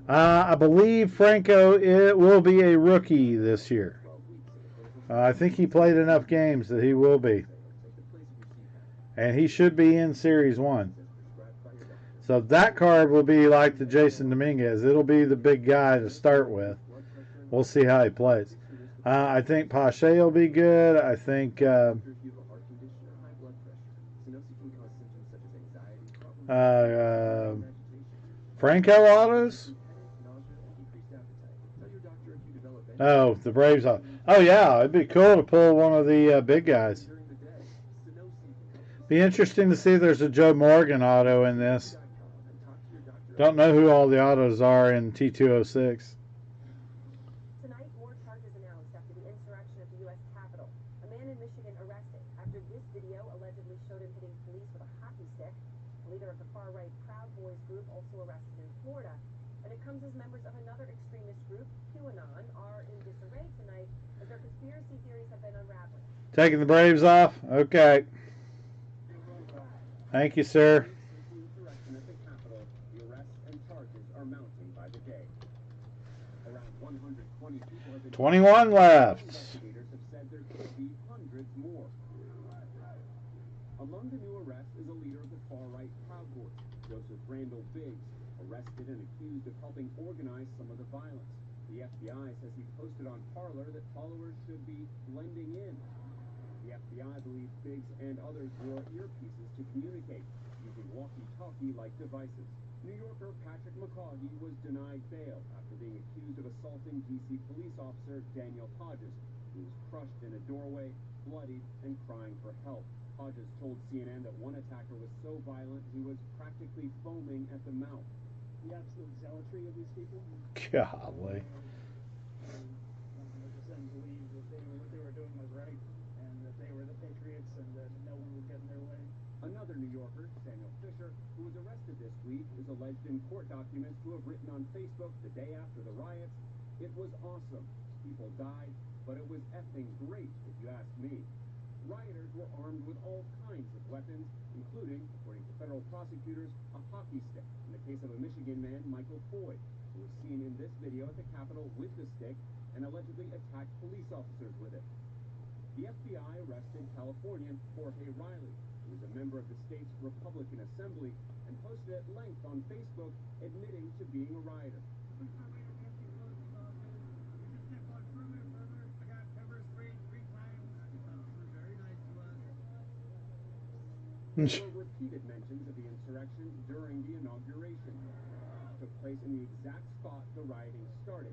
I believe Franco it will be a rookie this year. I think he played enough games that he will be. And he should be in Series 1. So that card will be like the Jason Dominguez. It'll be the big guy to start with. We'll see how he plays. I think Pache will be good. I think Franco autos. Oh, the Braves. Oh, yeah. It'd be cool to pull one of the big guys. Be interesting to see if there's a Joe Morgan auto in this. Don't know who all the autos are in T206. Tonight, more charges announced after the insurrection at the U.S. Capitol. A man in Michigan arrested after this video allegedly showed him hitting police with a hockey stick. The leader of the far-right Proud Boys group also arrested in Florida. And it comes as members of another extremist group, QAnon, are in disarray tonight as their conspiracy theories have been unraveling. Taking the Braves off? Okay. Thank you, sir. 21 left. Among the new arrests is a leader of the far-right Proud Boys, Joseph Randall Biggs, arrested and accused of helping organize some of the violence. The FBI says he posted on Parler that followers should be blending in. The FBI believes Biggs and others wore earpieces to communicate, using walkie-talkie-like devices. New Yorker Patrick McCaughey was denied bail after being accused of assaulting D.C. police officer Daniel Hodges, who was crushed in a doorway, bloodied, and crying for help. Hodges told CNN that one attacker was so violent he was practically foaming at the mouth. The absolute zealotry of these people. Golly. 100% believe that what they were doing was right, and that they were the patriots, and that no one would get in their way. Another New Yorker, Samuel Fisher, who was arrested this week, is alleged in court documents to have written on Facebook the day after the riots, "It was awesome. People died, but it was effing great, if you ask me." Rioters were armed with all kinds of weapons, including, according to federal prosecutors, a hockey stick, in the case of a Michigan man, Michael Foy, who was seen in this video at the Capitol with the stick and allegedly attacked police officers with it. The FBI arrested Californian Jorge Riley, who is a member of the state's Republican Assembly, and posted at length on Facebook admitting to being a rioter. There were repeated mentions of the insurrection during the inauguration. It took place in the exact spot the rioting started.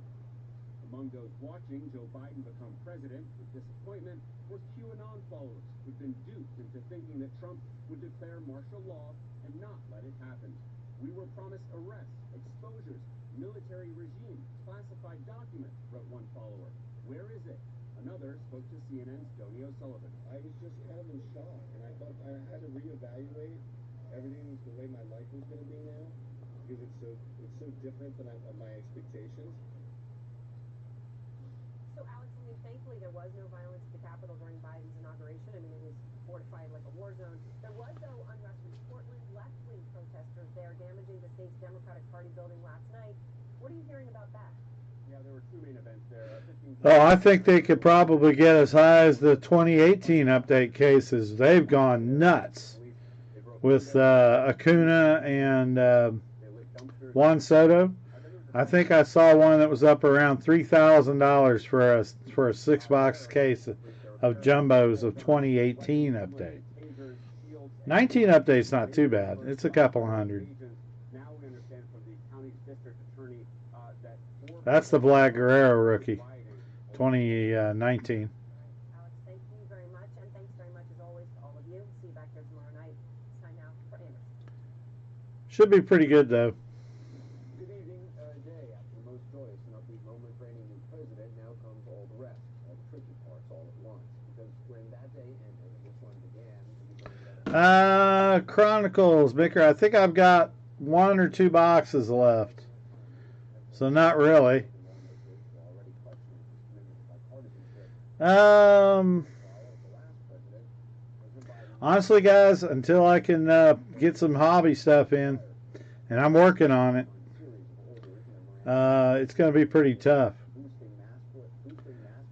Among those watching Joe Biden become president with disappointment were QAnon followers who'd been duped into thinking that Trump would declare martial law and not let it happen. "We were promised arrests, exposures, military regime, classified documents," wrote one follower. "Where is it?" Another spoke to CNN's Tony O'Sullivan. I was just kind of in shock, and I thought I had to reevaluate everything the way my life was going to be now, because it's so different than my expectations. So, Alex, I mean, thankfully there was no violence at the Capitol during Biden's inauguration. I mean, it was fortified like a war zone. There was, though, unrest in Portland. Left-wing protesters there damaging the state's Democratic Party building last night. What are you hearing about that? Yeah, there were two main events there. Oh, I think they could probably get as high as the 2018 update cases. They've gone nuts with Acuna and Juan Soto. I think I saw one that was up around $3,000 for a 6-box case of jumbos of 2018 update. 19 updates not too bad. It's a couple hundred. Now we understand from the county's district attorney that That's the Vlad Guerrero rookie, 2019. Alex, thank you very much, and thanks very much as always to all of you. See you back here tomorrow night. Sign out for Anderson. Should be pretty good though. Good evening. Day after the most joyous and upbeat moment for any new president, now comes all the rest, all the tricky parts all at once. Because when that day ended and this one began, Chronicles, Bicker. I think I've got 1 or 2 boxes left. So not really. Honestly, guys, until I can get some hobby stuff in, and I'm working on it, it's going to be pretty tough.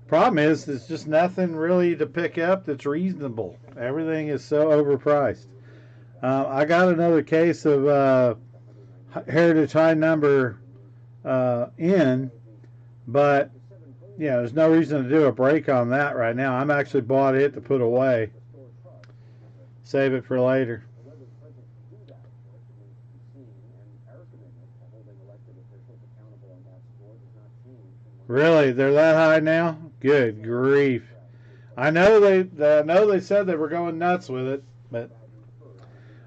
Problem is, there's just nothing really to pick up that's reasonable. Everything is so overpriced. I got another case of Heritage High Number in, but yeah, there's no reason to do a break on that right now. I'm actually bought it to put away. Save it for later. Really, they're that high now? Good grief! I know they said they were going nuts with it, but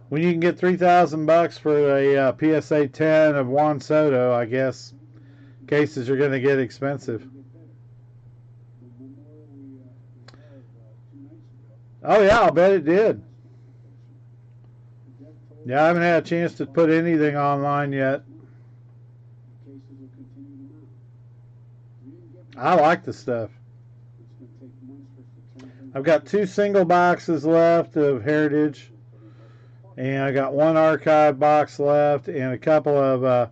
when you can get $3,000 for a PSA 10 of Juan Soto, I guess cases are going to get expensive. Oh yeah, I'll bet it did. Yeah, I haven't had a chance to put anything online yet. I like the stuff. I've got 2 single boxes left of Heritage, and I got 1 archive box left, and a couple of.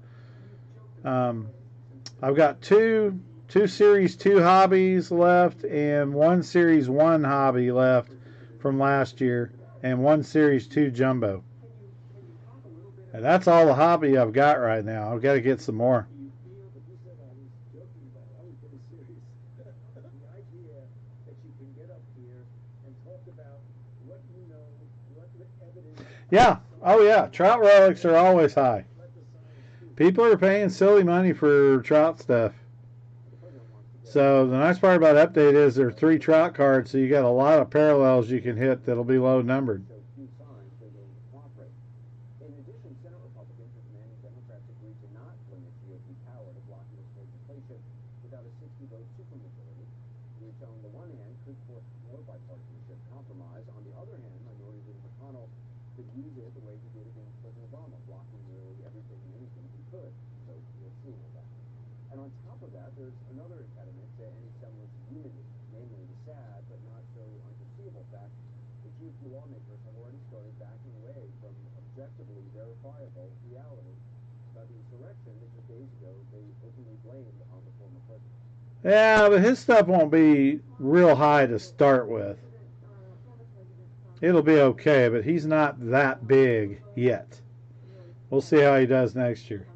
I've got two Series 2 hobbies left, and 1 Series 1 hobby left from last year, and 1 Series 2 jumbo. And that's all the hobby I've got right now. I've got to get some more. Yeah. Oh, yeah. Trout relics are always high. People are paying silly money for trout stuff. So the nice part about Update is there are 3 trout cards, so you got a lot of parallels you can hit that'll be low numbered. Yeah, but his stuff won't be real high to start with. It'll be okay, but he's not that big yet. We'll see how he does next year.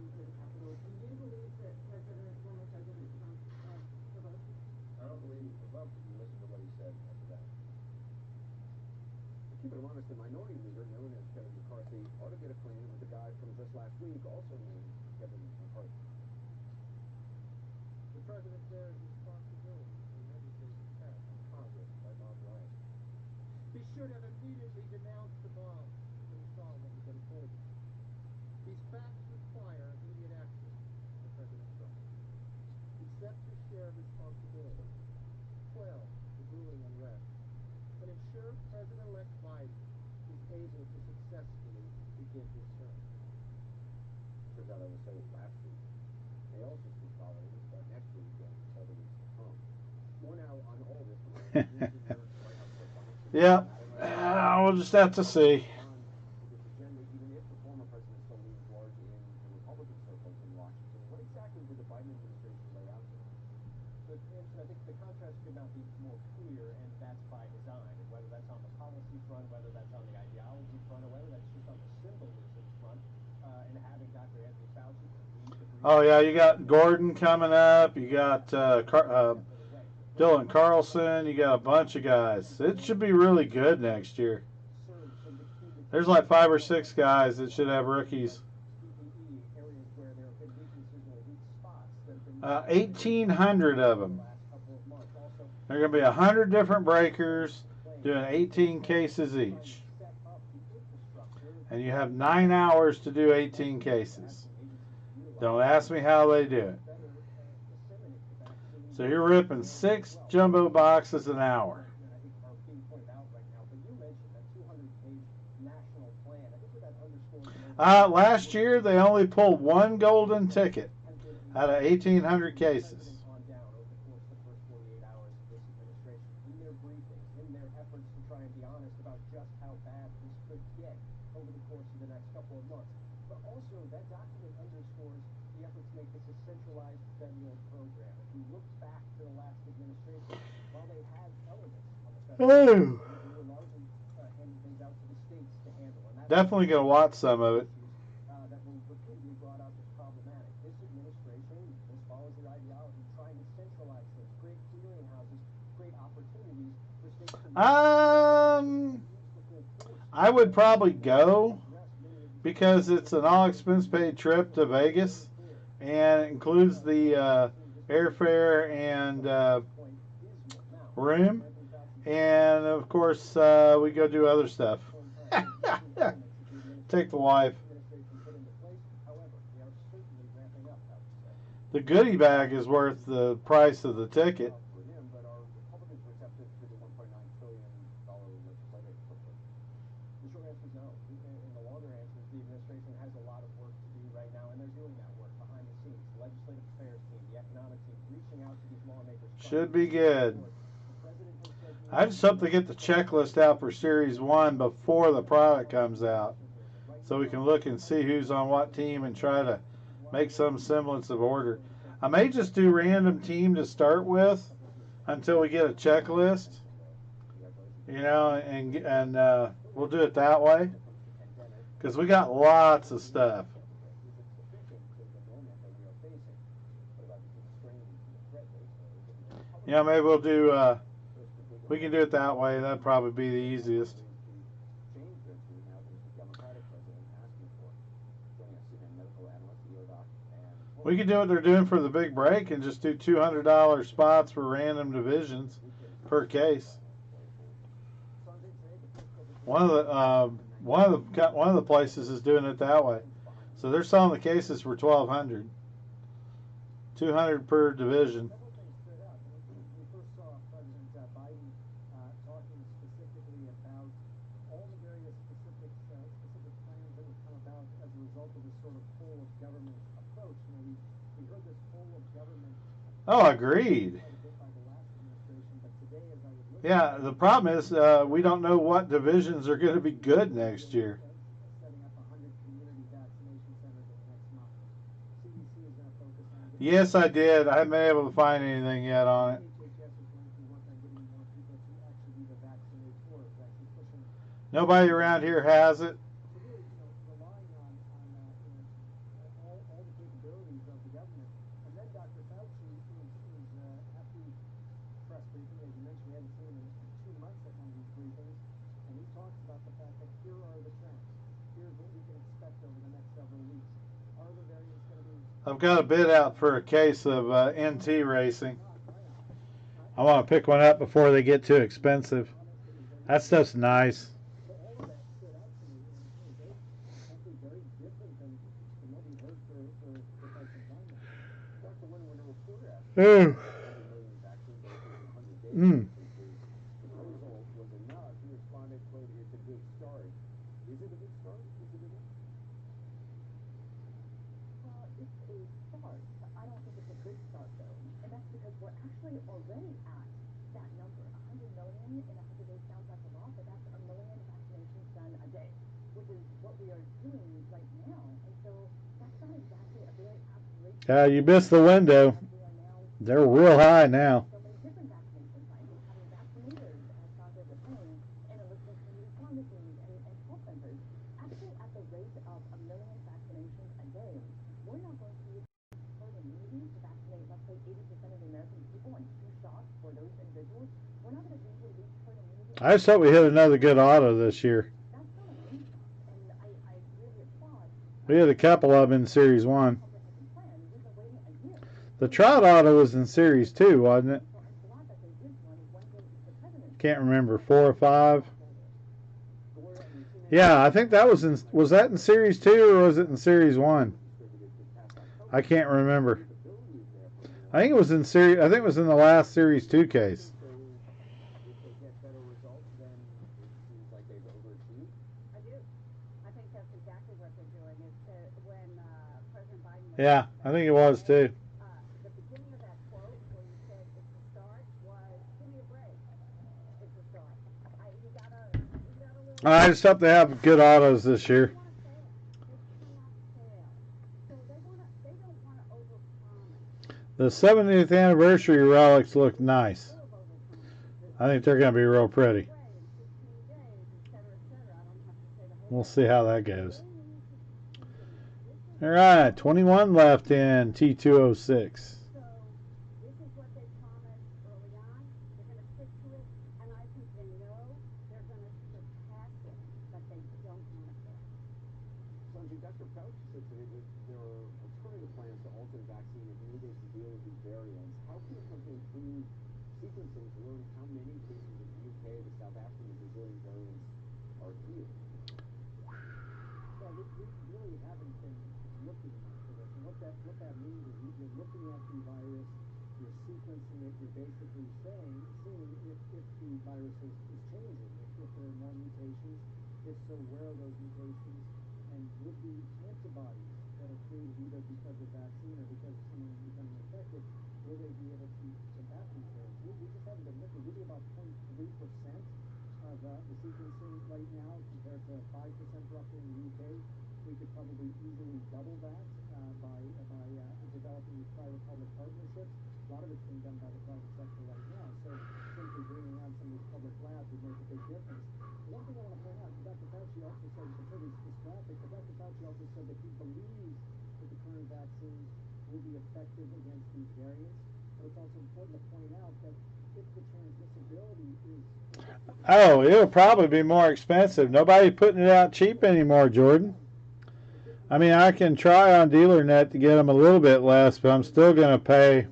Yeah, we'll just have to see. Oh yeah, you got Gordon coming up. You got Dylan Carlson. You got a bunch of guys. It should be really good next year. There's like 5 or 6 guys that should have rookies. PPE areas where there have been weaknesses or weak spots that have been 1,800 of them. the last couple of months. Also, There are going to be 100 different breakers doing 18 cases each. set up the infrastructure And you have 9 hours to do 18 cases. Don't ask me how they do it. better disseminate the vaccine. So you're ripping 6 jumbo boxes an hour. And I think are being pointed out right now. But you mentioned that 200-page national plan. I think what that underscores. Last year, they only pulled 1 golden ticket out of 1,800 cases. On down over the course of the first 48 hours of this administration, in their briefings, in their efforts to try and be honest about just how bad this could get over the course of the next couple of months. But also, that document underscores the effort to make this a centralized federal program. If you look back to the last administration, while they had elements on the federal Oh. they were largely handing things out to the states to handle. And that's Definitely going to watch some of it. that were repeatedly brought up as problematic. This administration, this follows their ideology, trying to centralize things, create clearinghouses, create opportunities for states to I would probably go because it's an all-expense paid trip to Vegas, and it includes the airfare and room, and of course we go do other stuff. Take the wife. The goodie bag is worth the price of the ticket. For him, but are Republicans receptive to the $1.9 trillion legislative footprint? The short answer is no. And the longer answer is the administration has a lot of work to do right now, and they're doing that work behind the scenes. The legislative affairs team, the economic team, reaching out to these lawmakers. Should be good. I just hope they get the checklist out for Series 1 before the product comes out, so we can look and see who's on what team and try to make some semblance of order. I may just do random team to start with until we get a checklist, you know, and we'll do it that way because we got lots of stuff. Yeah, maybe we'll do. We can do it that way. That'd probably be the easiest. We can do what they're doing for the big break and just do $200 spots for random divisions per case. One of the places is doing it that way, so they're selling the cases for $1,200, $200 per division. We first saw President Biden talking specifically about all the various specific plans that would come about as a result of this sort of whole of government approach. You know, we heard this whole of government. Oh, agreed. Yeah, the problem is we don't know what divisions are going to be good next year. Yes, I did. I haven't been able to find anything yet on it. Nobody around here has it. I've got a bid out for a case of NT racing. I want to pick one up before they get too expensive. That stuff's nice. Ooh. Mm. Already at that number, 100 million in 100 days sounds like a lot, but that's 1 million vaccinations done a day, which is what we are doing right now. And so that's not exactly a very accurate. You missed the window. They're real high now. So many different vaccinations, right? We're having vaccinators, as Sandra was saying, and enlisting community pharmacies and health centers. Actually, at the rate of 1 million vaccinations a day, we're not going to use herd immunity to vaccinate, let's say, 80% of the American people and 2 shots for those individuals. We're not going to be able to reach herd immunity. I just hope we hit another good auto this year. That's not a moonshot. We had a couple of them in Series 1. The Trout Auto was in Series 2, wasn't it? Can't remember, 4 or 5. Yeah, I think that was that in Series 2 or was it in Series 1? I can't remember. I think it was in the last Series 2 case. So if they get better results, then it seems like they've overachieved. I do. I think that's exactly what they're doing. It's when President Biden. Yeah, I think it was too. The beginning of that quote where you said it's a start was, give me a break. It's a start. He got a little. I just hope they have good autos this year. The 70th anniversary relics look nice. I think they're going to be real pretty. We'll see how that goes. All right, 21 left in T206. Dr. Fauci said today that there are alternative plans to alter the vaccine if needed to deal with these variants. How can the company improve sequencing to learn how many cases of the UK, the South African, and Brazilian variants are here? Well, we really haven't been looking for this. And what that means is you're looking at the virus, you're sequencing it, you're basically seeing if the virus is changing, if there are more mutations, if so, where are those mutations? And would the antibodies that are created either because of vaccine or because of someone becoming infected, will they be able to combat these variants? We just haven't been looking. We do about 0.3% of the sequencing right now compared to 5% roughly in the UK. We could probably easily double that by developing these private-public partnerships. A lot of it's being done by the private sector right now. So simply bringing on some of these public labs would make a big difference. One thing I want to point out, Dr. Fauci also said, until this graphic, but Dr. Fauci also said that he believes that the current vaccines will be effective against these variants. But it's also important to point out that if the transmissibility is... Oh, it'll probably be more expensive. Nobody's putting it out cheap anymore, Jordan. I mean, I can try on DealerNet to get them a little bit less, but I'm still going to pay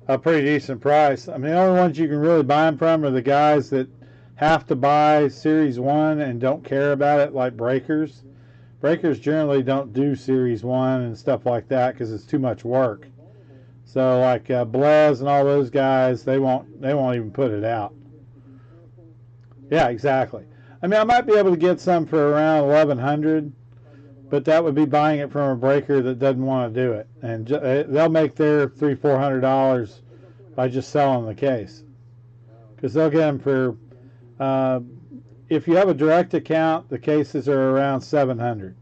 a pretty decent price. I mean, the only ones you can really buy them from are the guys that have to buy Series 1 and don't care about it, like breakers. Breakers generally don't do Series 1 and stuff like that because it's too much work. So like Blaz and all those guys, they won't even put it out. Yeah, exactly. I mean, I might be able to get some for around $1,100, but that would be buying it from a breaker that doesn't want to do it, and they'll make their $300-400 by just selling the case, because they'll get them for. If you have a direct account, the cases are around $700.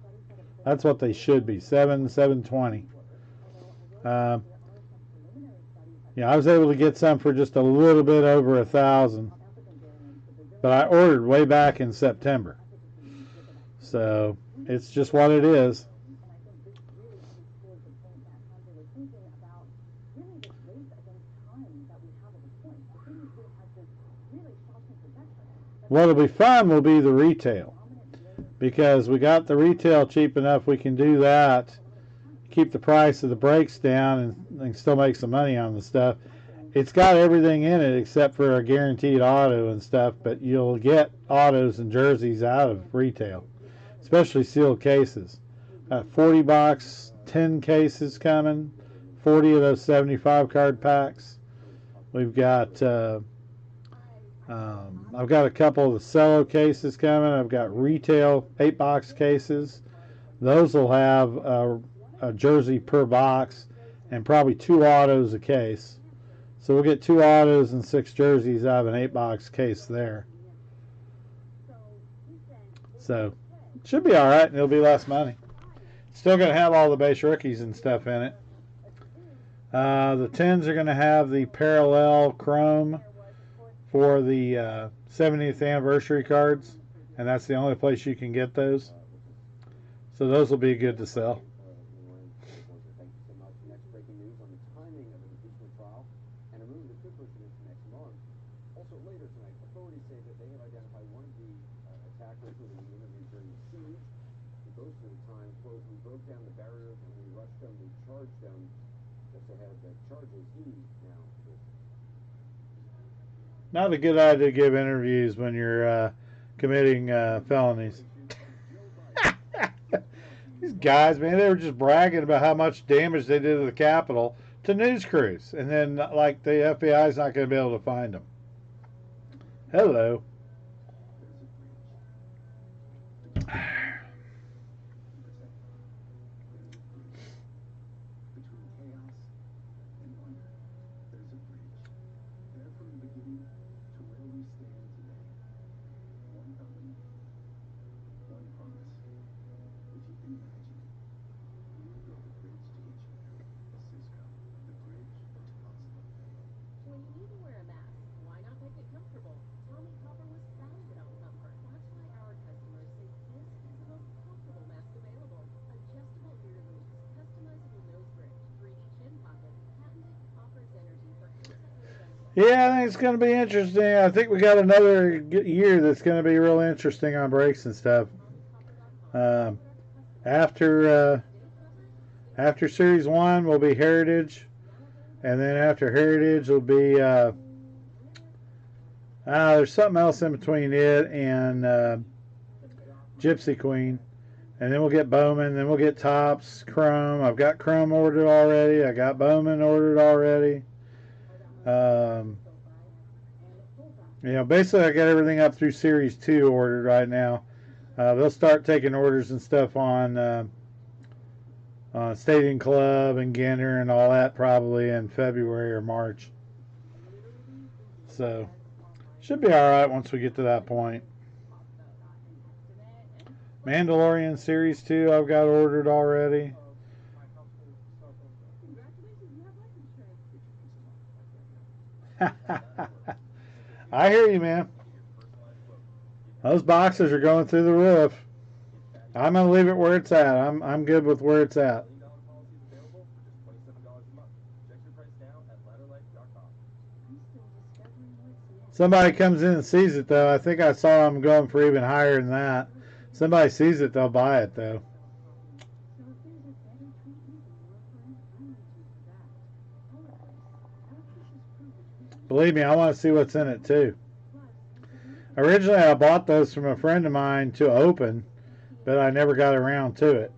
That's what they should be, $720. Yeah, I was able to get some for just a little bit over $1,000, but I ordered way back in September, so it's just what it is. What'll be fun will be the retail, because we got the retail cheap enough we can do that, keep the price of the brakes down, and still make some money on the stuff. It's got everything in it except for a guaranteed auto and stuff, but you'll get autos and jerseys out of retail, especially sealed cases. 40 box, 10 cases coming, 40 of those 75 card packs. We've got I've got a couple of the cello cases coming. I've got retail 8-box cases. Those will have a jersey per box and probably 2 autos a case. So we'll get 2 autos and 6 jerseys out of an 8-box case there. So it should be all right, and it'll be less money. Still going to have all the base rookies and stuff in it. The 10s are going to have the parallel chrome for the 70th anniversary cards, and that's the only place you can get those. So those will be good to sell. Thank you so much. Next breaking news on the timing of an impeachment trial and a move that could push it into next month. Also later tonight, authorities say that they have identified one of the attackers who was in the interview during the siege. The most of the time, quote, we broke down the barriers and we rushed them, we charged them just ahead. The charges he now is. Not a good idea to give interviews when you're committing felonies. These guys, man, they were just bragging about how much damage they did to the Capitol to news crews. And then, like, the FBI is not going to be able to find them. Hello. When you need to wear a mask, why not make it comfortable? Tommy Copper was founded on comfort. That's why our customers say this is the most comfortable mask available. Adjustable ear loops, customizable nose bridge, 3D chin pocket, patented Copper's energy for instantly satisfying. Yeah, I think it's going to be interesting. I think we got another year that's going to be real interesting on breaks and stuff. After Series 1 will be Heritage. And then after Heritage will be there's something else in between it and Gypsy Queen. And then we'll get Bowman. Then we'll get Topps, Chrome. I've got Chrome ordered already. I got Bowman ordered already. Basically I got everything up through Series 2 ordered right now. They'll start taking orders and stuff on Stadium Club and Ginter and all that probably in February or March. So, should be alright once we get to that point. Mandalorian Series 2 I've got ordered already. I hear you, man. Those boxes are going through the roof. I'm going to leave it where it's at. I'm good with where it's at. Somebody comes in and sees it, though. I think I saw them going for even higher than that. Somebody sees it, they'll buy it, though. Believe me, I want to see what's in it, too. Originally, I bought those from a friend of mine to open, but I never got around to it.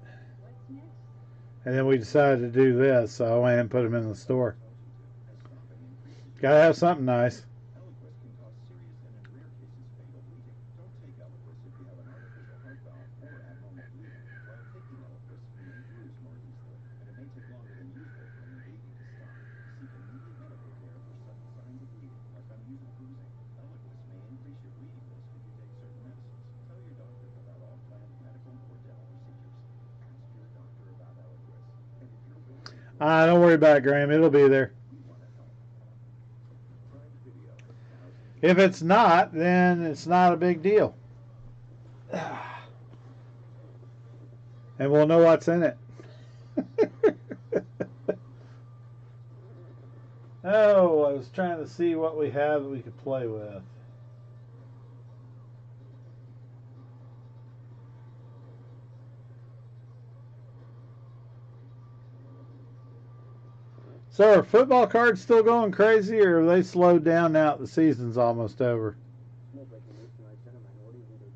And then we decided to do this, so I went and put them in the store. Gotta have something nice. Don't worry about it, Graham. It'll be there. If it's not, then it's not a big deal. And we'll know what's in it. Oh, I was trying to see what we have that we could play with. So are football cards still going crazy, or are they slowed down now that the season's almost over? Small breaking news tonight. Senate Minority Leader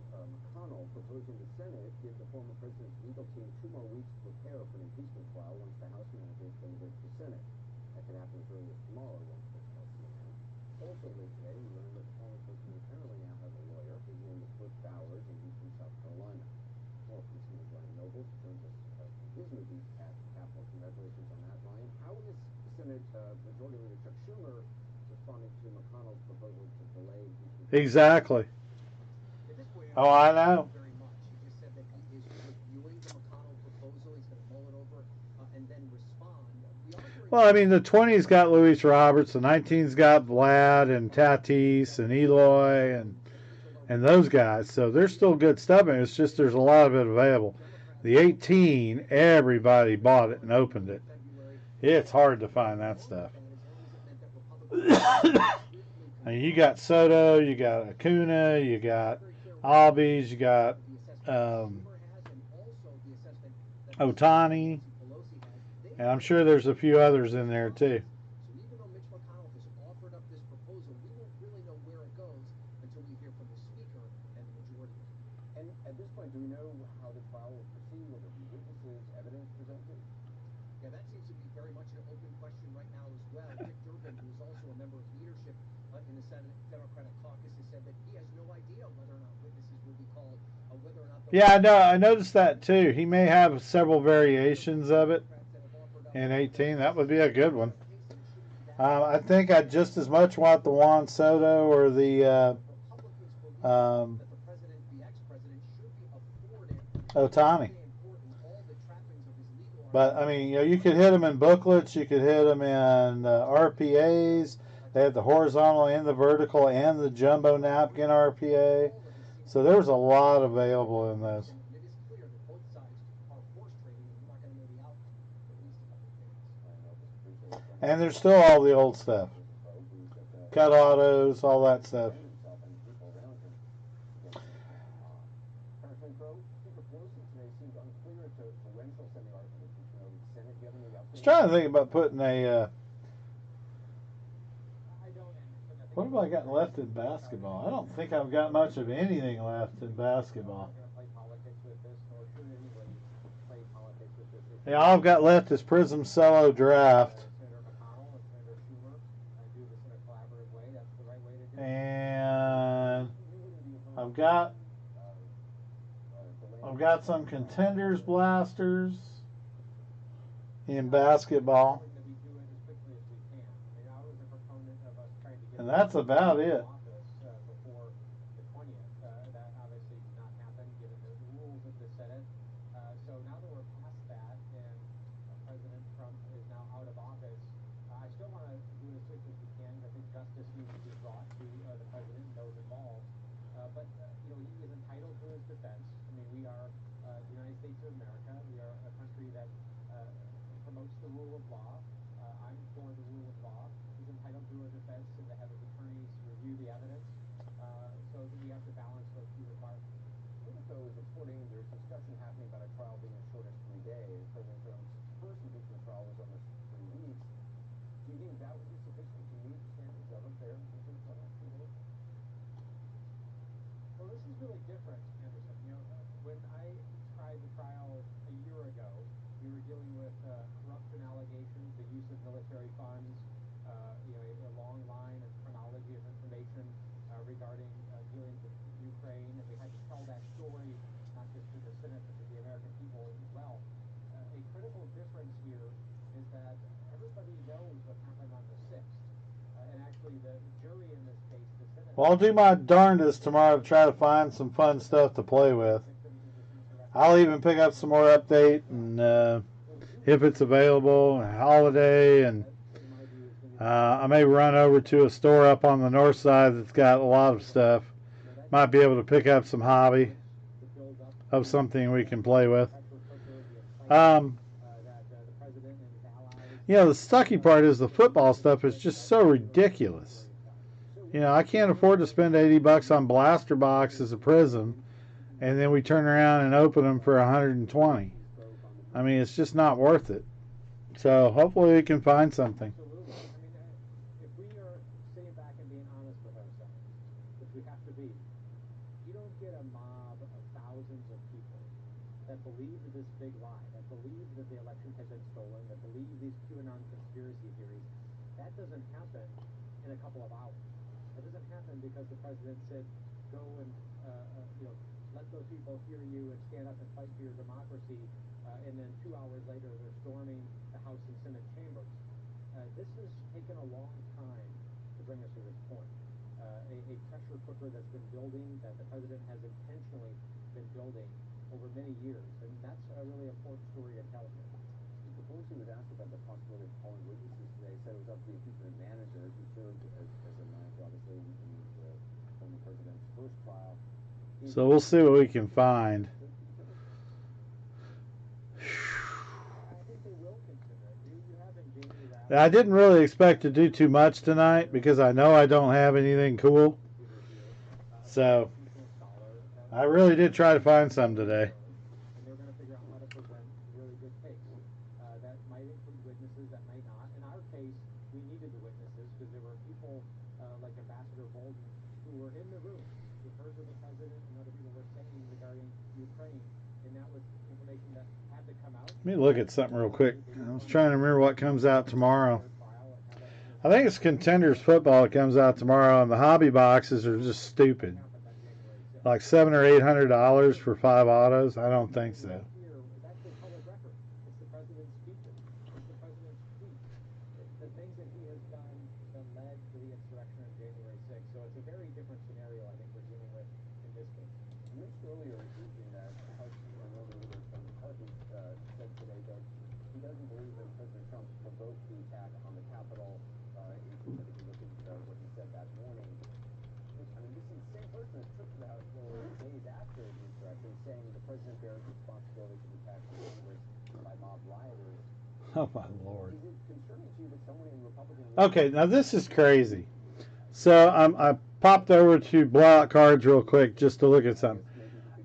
McConnell proposing the Senate give the former president's legal team 2 more weeks to prepare for an impeachment trial once the House mandates them to the Senate. That could happen as early as tomorrow, once this tells CNN. Also late today, we learned that the former president apparently now has a lawyer. His name is Cliff Bowers, and he's from South Carolina. More from CNN's Ryan Nobles joins us from his new beat at the Capitol. Congratulations on that, Ryan. How is Senate Majority Leader Chuck Schumer responding to McConnell's proposal to delay impeachment? Exactly. Oh, I know. Very much. He just said that he is reviewing the McConnell proposal. He's going to mull it over and then respond. Well, I mean, the 20's got Luis Roberts, the 19's got Vlad and Tatis and Eloy and those guys. So there's still good stuff, and it's just there's a lot of it available. The 18, everybody bought it and opened it. It's hard to find that stuff. I mean, you got Soto, you got Acuna, you got Albies, you got Otani, Pelosi has, they and I'm sure there's a few others in there too. So even though Mitch McConnell has offered up this proposal, we won't really know where it goes until we hear from the Speaker and the majority leader. And at this point, do we know how the trial will proceed? Will there be witnesses, evidence presented? Yeah, that seems to be very much an open question right now as well. Dick Durbin, who is also a member of leadership in the Senate Democratic Caucus, has said that he has no idea whether or not witnesses will be called, whether or not Yeah, I know. I noticed that too. He may have several variations of it in 18. That would be a good one. I think I just as much want the Juan Soto or the Otani. But I mean, you could hit them in booklets. You could hit them in RPAs. They had the horizontal and the vertical and the jumbo napkin RPA. So there was a lot available in those. It is clear that both sides are horse trading, and we're not going to know the outcome for at least a couple of days. And there's still all the old stuff. Cut autos, all that stuff. Congressman Crow, Speaker Pelosi today seems unclear as to when she'll send the articles to the Senate. Do you have any updates? I was trying to think about putting a. What have I got left in basketball? I don't think I've got much of anything left in basketball. Yeah, all I've got left is Prism Solo Draft. And I've got some Contenders Blasters in basketball. And that's about it. There's discussion happening about a trial being as short as 3 days. President Trump's first impeachment trial was almost 3 weeks. Do you think that would be sufficient to meet the standards of a fair impeachment trial? 3 days? Well, this is really different, Anderson. When I tried the trial a year ago, we were dealing with corruption allegations, the use of military funds, a long line of chronology of information regarding dealings with Ukraine, and we had to tell that story not just to the Senate but to the American people as well. A critical difference here is that everybody knows what happened on the 6th, and actually the jury in this case, the Senate. Well, I'll do my darndest tomorrow to try to find some fun stuff to play with. I'll even pick up some more update and if it's available, holiday, and I may run over to a store up on the north side that's got a lot of stuff. Might be able to pick up some hobby of something we can play with. The sucky part is the football stuff is just so ridiculous. I can't afford to spend $80 on blaster boxes of Prism, and then we turn around and open them for $120. I mean, it's just not worth it. So hopefully we can find something. If we are sitting back and being honest with ourselves, which we have to be, you don't get a mob of thousands of people that believe this big lie, that believe that the election has been stolen, that believe these QAnon conspiracy theories. That doesn't happen in a couple of hours. That doesn't happen because the president said, go and let those people hear you and stand up and fight for your democracy, and then 2 hours later they're storming the House and Senate chambers. This has taken a long time to bring us to this point. A pressure cooker that's been building, that the president has intentionally been building over many years, and that's a really important story to tell here. Mr. Pelosi was asked about the possibility of calling witnesses today. Said it was up to the impeachment manager, who served as a manager, obviously, in the former president's first trial. So we'll see what we can find. I didn't really expect to do too much tonight because I know I don't have anything cool. So I really did try to find some today. Let me look at something real quick. I was trying to remember what comes out tomorrow. I think it's Contenders football that comes out tomorrow, and the hobby boxes are just stupid. Like $700 or $800 for 5 autos. I don't think so. Here is actually public record. It's the president's speeches. It's the president's tweets. The things that he has done that led to the insurrection of January 6th. So it's a very different scenario I think we're dealing with in this case. You mentioned earlier in that House Minority Leader from McCarthy said today that he doesn't believe that President Trump provoked the attack on the Capitol. If you look at what he said that morning, I mean, this is the same person that took the House floor days after the insurrection, saying the president bears responsibility for the attack on Congress by mob rioters. Oh, my Lord. Is it concerning to you that someone in Republican... Okay, now this is crazy. So I popped over to Blowout Cards real quick just to look at something.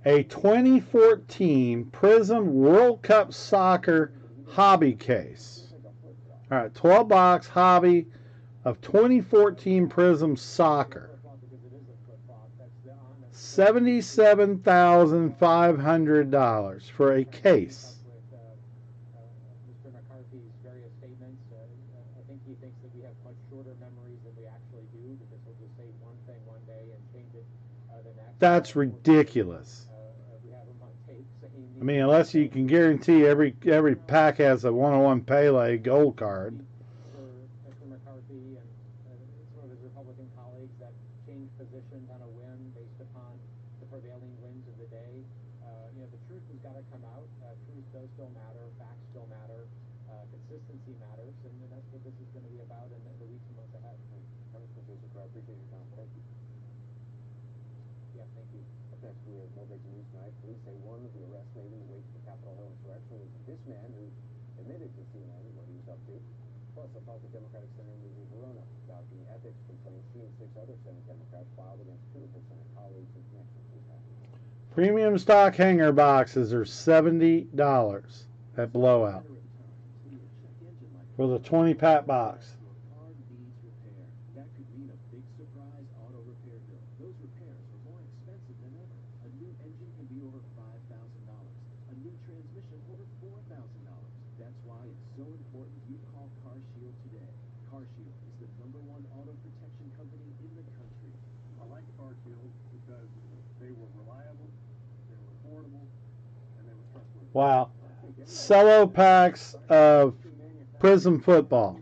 A 2014 Prism World Cup Soccer hobby case. All right, 12-box hobby of 2014 Prism Soccer. $77,500 for a case. Mr. McCarthy's various statements. I think he thinks that we have much shorter memories than we actually do, that this will just say one thing one day and change it the next. That's ridiculous. We have him on tape saying... I mean, unless you can guarantee every pack has a 101 Pele gold card. For Mr. McCarthy and some of his Republican colleagues that change positions on a whim based upon the prevailing winds of the day. The truth has got to come out. Truth does still matter. Facts still matter. Consistency matters, and that's what this is going to be about in the weeks and months ahead. Congressman Joseph, I appreciate your time. Thank you. Yeah, thank you. Up next, we have more breaking news tonight. Police say one of the arrests made in the wake of the Capitol Hill insurrection was this man who admitted to CNN what he was up to. Plus, I'll talk with Democratic Senator Lizzie Verona about the ethics complaint she and 6 other Senate Democrats filed against 2 of her Senate colleagues in connection to this happening. Premium stock hanger boxes are $70 at Blowout for the 20-pack box. Car needs repair. That could mean a big surprise auto repair bill. Those repairs are more expensive than ever. A new engine can be over $5,000. A new transmission over $4,000. That's why it's so important you call CarShield today. CarShield is the #1 auto protection company in the country. I like CarShield because they were reliable, they were affordable, and they were trustworthy. Wow. Cello packs of Prism football.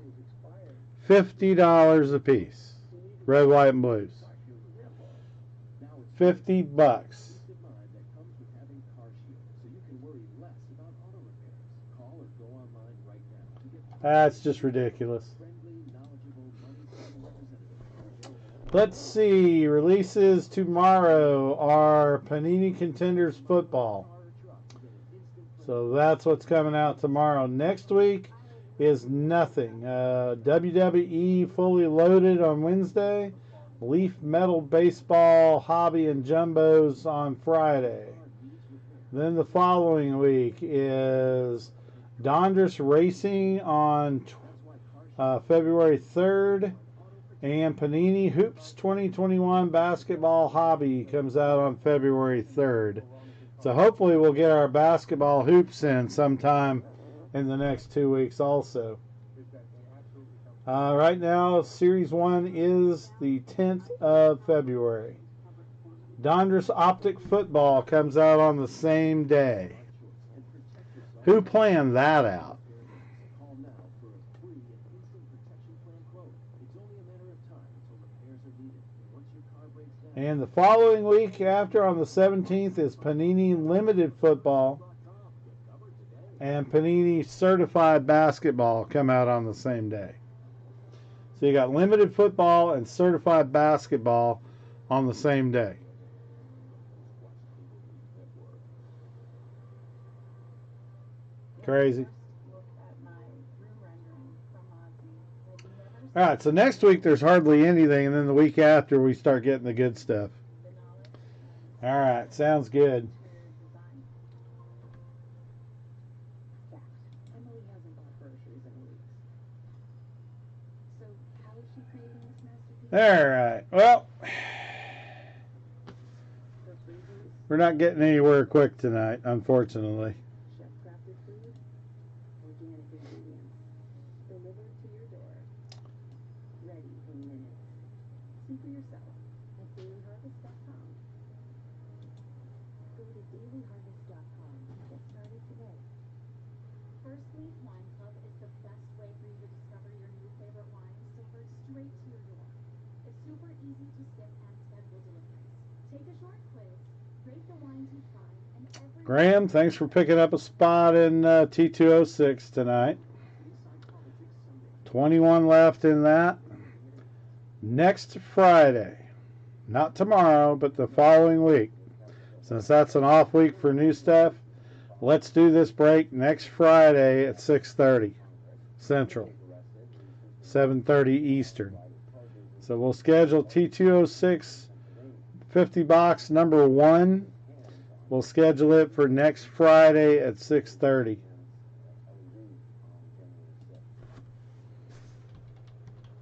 $50 a piece. Red, white, and blues. $50. Peace of mind that comes with having CarShield, so you can worry less about auto repairs. Call or go online right now to get That's just ridiculous. friendly, knowledgeable, money-saving representative. Let's see. Releases tomorrow are Panini Contenders football. So that's what's coming out tomorrow. Next week is nothing. WWE Fully Loaded on Wednesday. Leaf Metal Baseball Hobby and Jumbos on Friday. Then the following week is Dondras Racing on February 3rd. And Panini Hoops 2021 Basketball Hobby comes out on February 3rd. So hopefully we'll get our basketball hoops in sometime in the next 2 weeks also. Right now, Series 1 is the 10th of February. Dondras Optic Football comes out on the same day. Who planned that out? Call now for a free and instant protection plan quote. It's only a matter of time until repairs are needed. And once your car breaks down, And the following week after, on the 17th, is Panini Limited Football and Panini Certified Basketball come out on the same day. So you got Limited Football and Certified Basketball on the same day. Crazy. All right, so next week there's hardly anything, and then the week after we start getting the good stuff. All right, sounds good. Emily hasn't bought groceries in weeks. So how is she creating this masterpiece? All right, well, Her freezers, we're not getting anywhere quick tonight, unfortunately. chef-crafted food. go to dailyharvest.com and get started today. First Leaf Wine Club is the best way for you to discover your new favorite wines delivered straight to your door. It's super easy to skip and schedule deliveries. Take a short quiz, rate the wines you try, and every Graham, thanks for picking up a spot in T206 tonight. 21 left in that. Next Friday, not tomorrow, but the following week. Since that's an off week for new stuff, let's do this break next Friday at 6:30 Central, 7:30 Eastern. So we'll schedule T206 50 box number 1. We'll schedule it for next Friday at 6:30.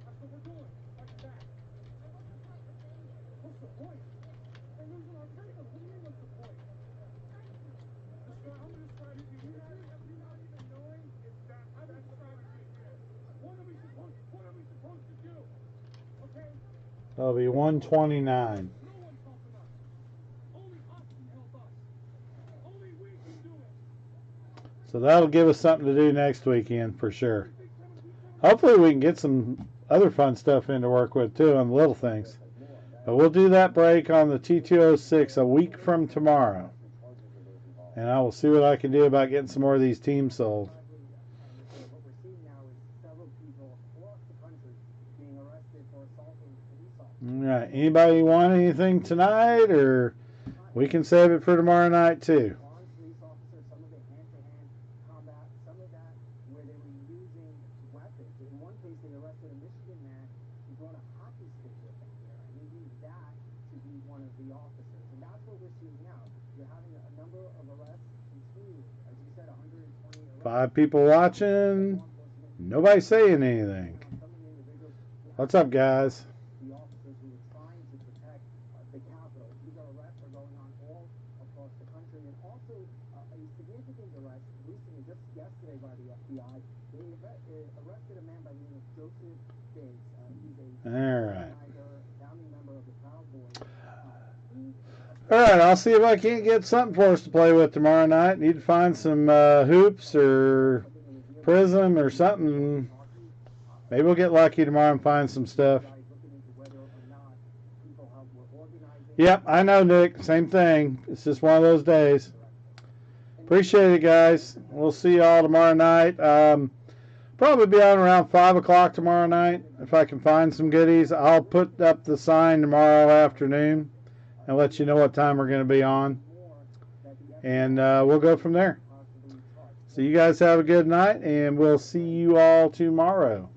That's what we're doing. Watch your back. What's the point? They're losing our paper. What do you mean, what's the point? I'm going to describe it to you. You're not even knowing if that strategy is. What are we supposed to do? Okay? That'll be 129. No one's helping us. Only us can help us. Only we can do it. So that'll give us something to do next weekend for sure. Hopefully we can get some other fun stuff in to work with too on the little things. But we'll do that break on the T206 a week from tomorrow. And I will see what I can do about getting some more of these teams sold. What we're seeing now is several people across the country being arrested for assaulting police officers. All right. Anybody want anything tonight, or we can save it for tomorrow night too? Armed police officers, some of it hand-to-hand combat, some of that where they were using weapons. In one case, they arrested a Michigan man who brought a hockey stick with him here, and he used that to be one of the officers. And that's what we're seeing now. You're having a number of arrests continue. As you said, 120 arrests. 5 people watching. Nobody saying anything. What's up, guys? The officers who were trying to protect the Capitol. These arrests are going on all across the country, and also a significant arrest recently, just yesterday, by the FBI. They arrested a man by the name of Joseph Biggs. He's a founding member of the Proud Boys. All right, I'll see if I can't get something for us to play with tomorrow night. Need to find some hoops or prism or something. Maybe we'll get lucky tomorrow and find some stuff. Yep, I know, Nick. Same thing. It's just one of those days. Appreciate it, guys. We'll see y'all tomorrow night. Probably be on around 5 o'clock tomorrow night. If I can find some goodies, I'll put up the sign tomorrow afternoon and let you know what time we're going to be on. And we'll go from there. So you guys have a good night, and we'll see you all tomorrow.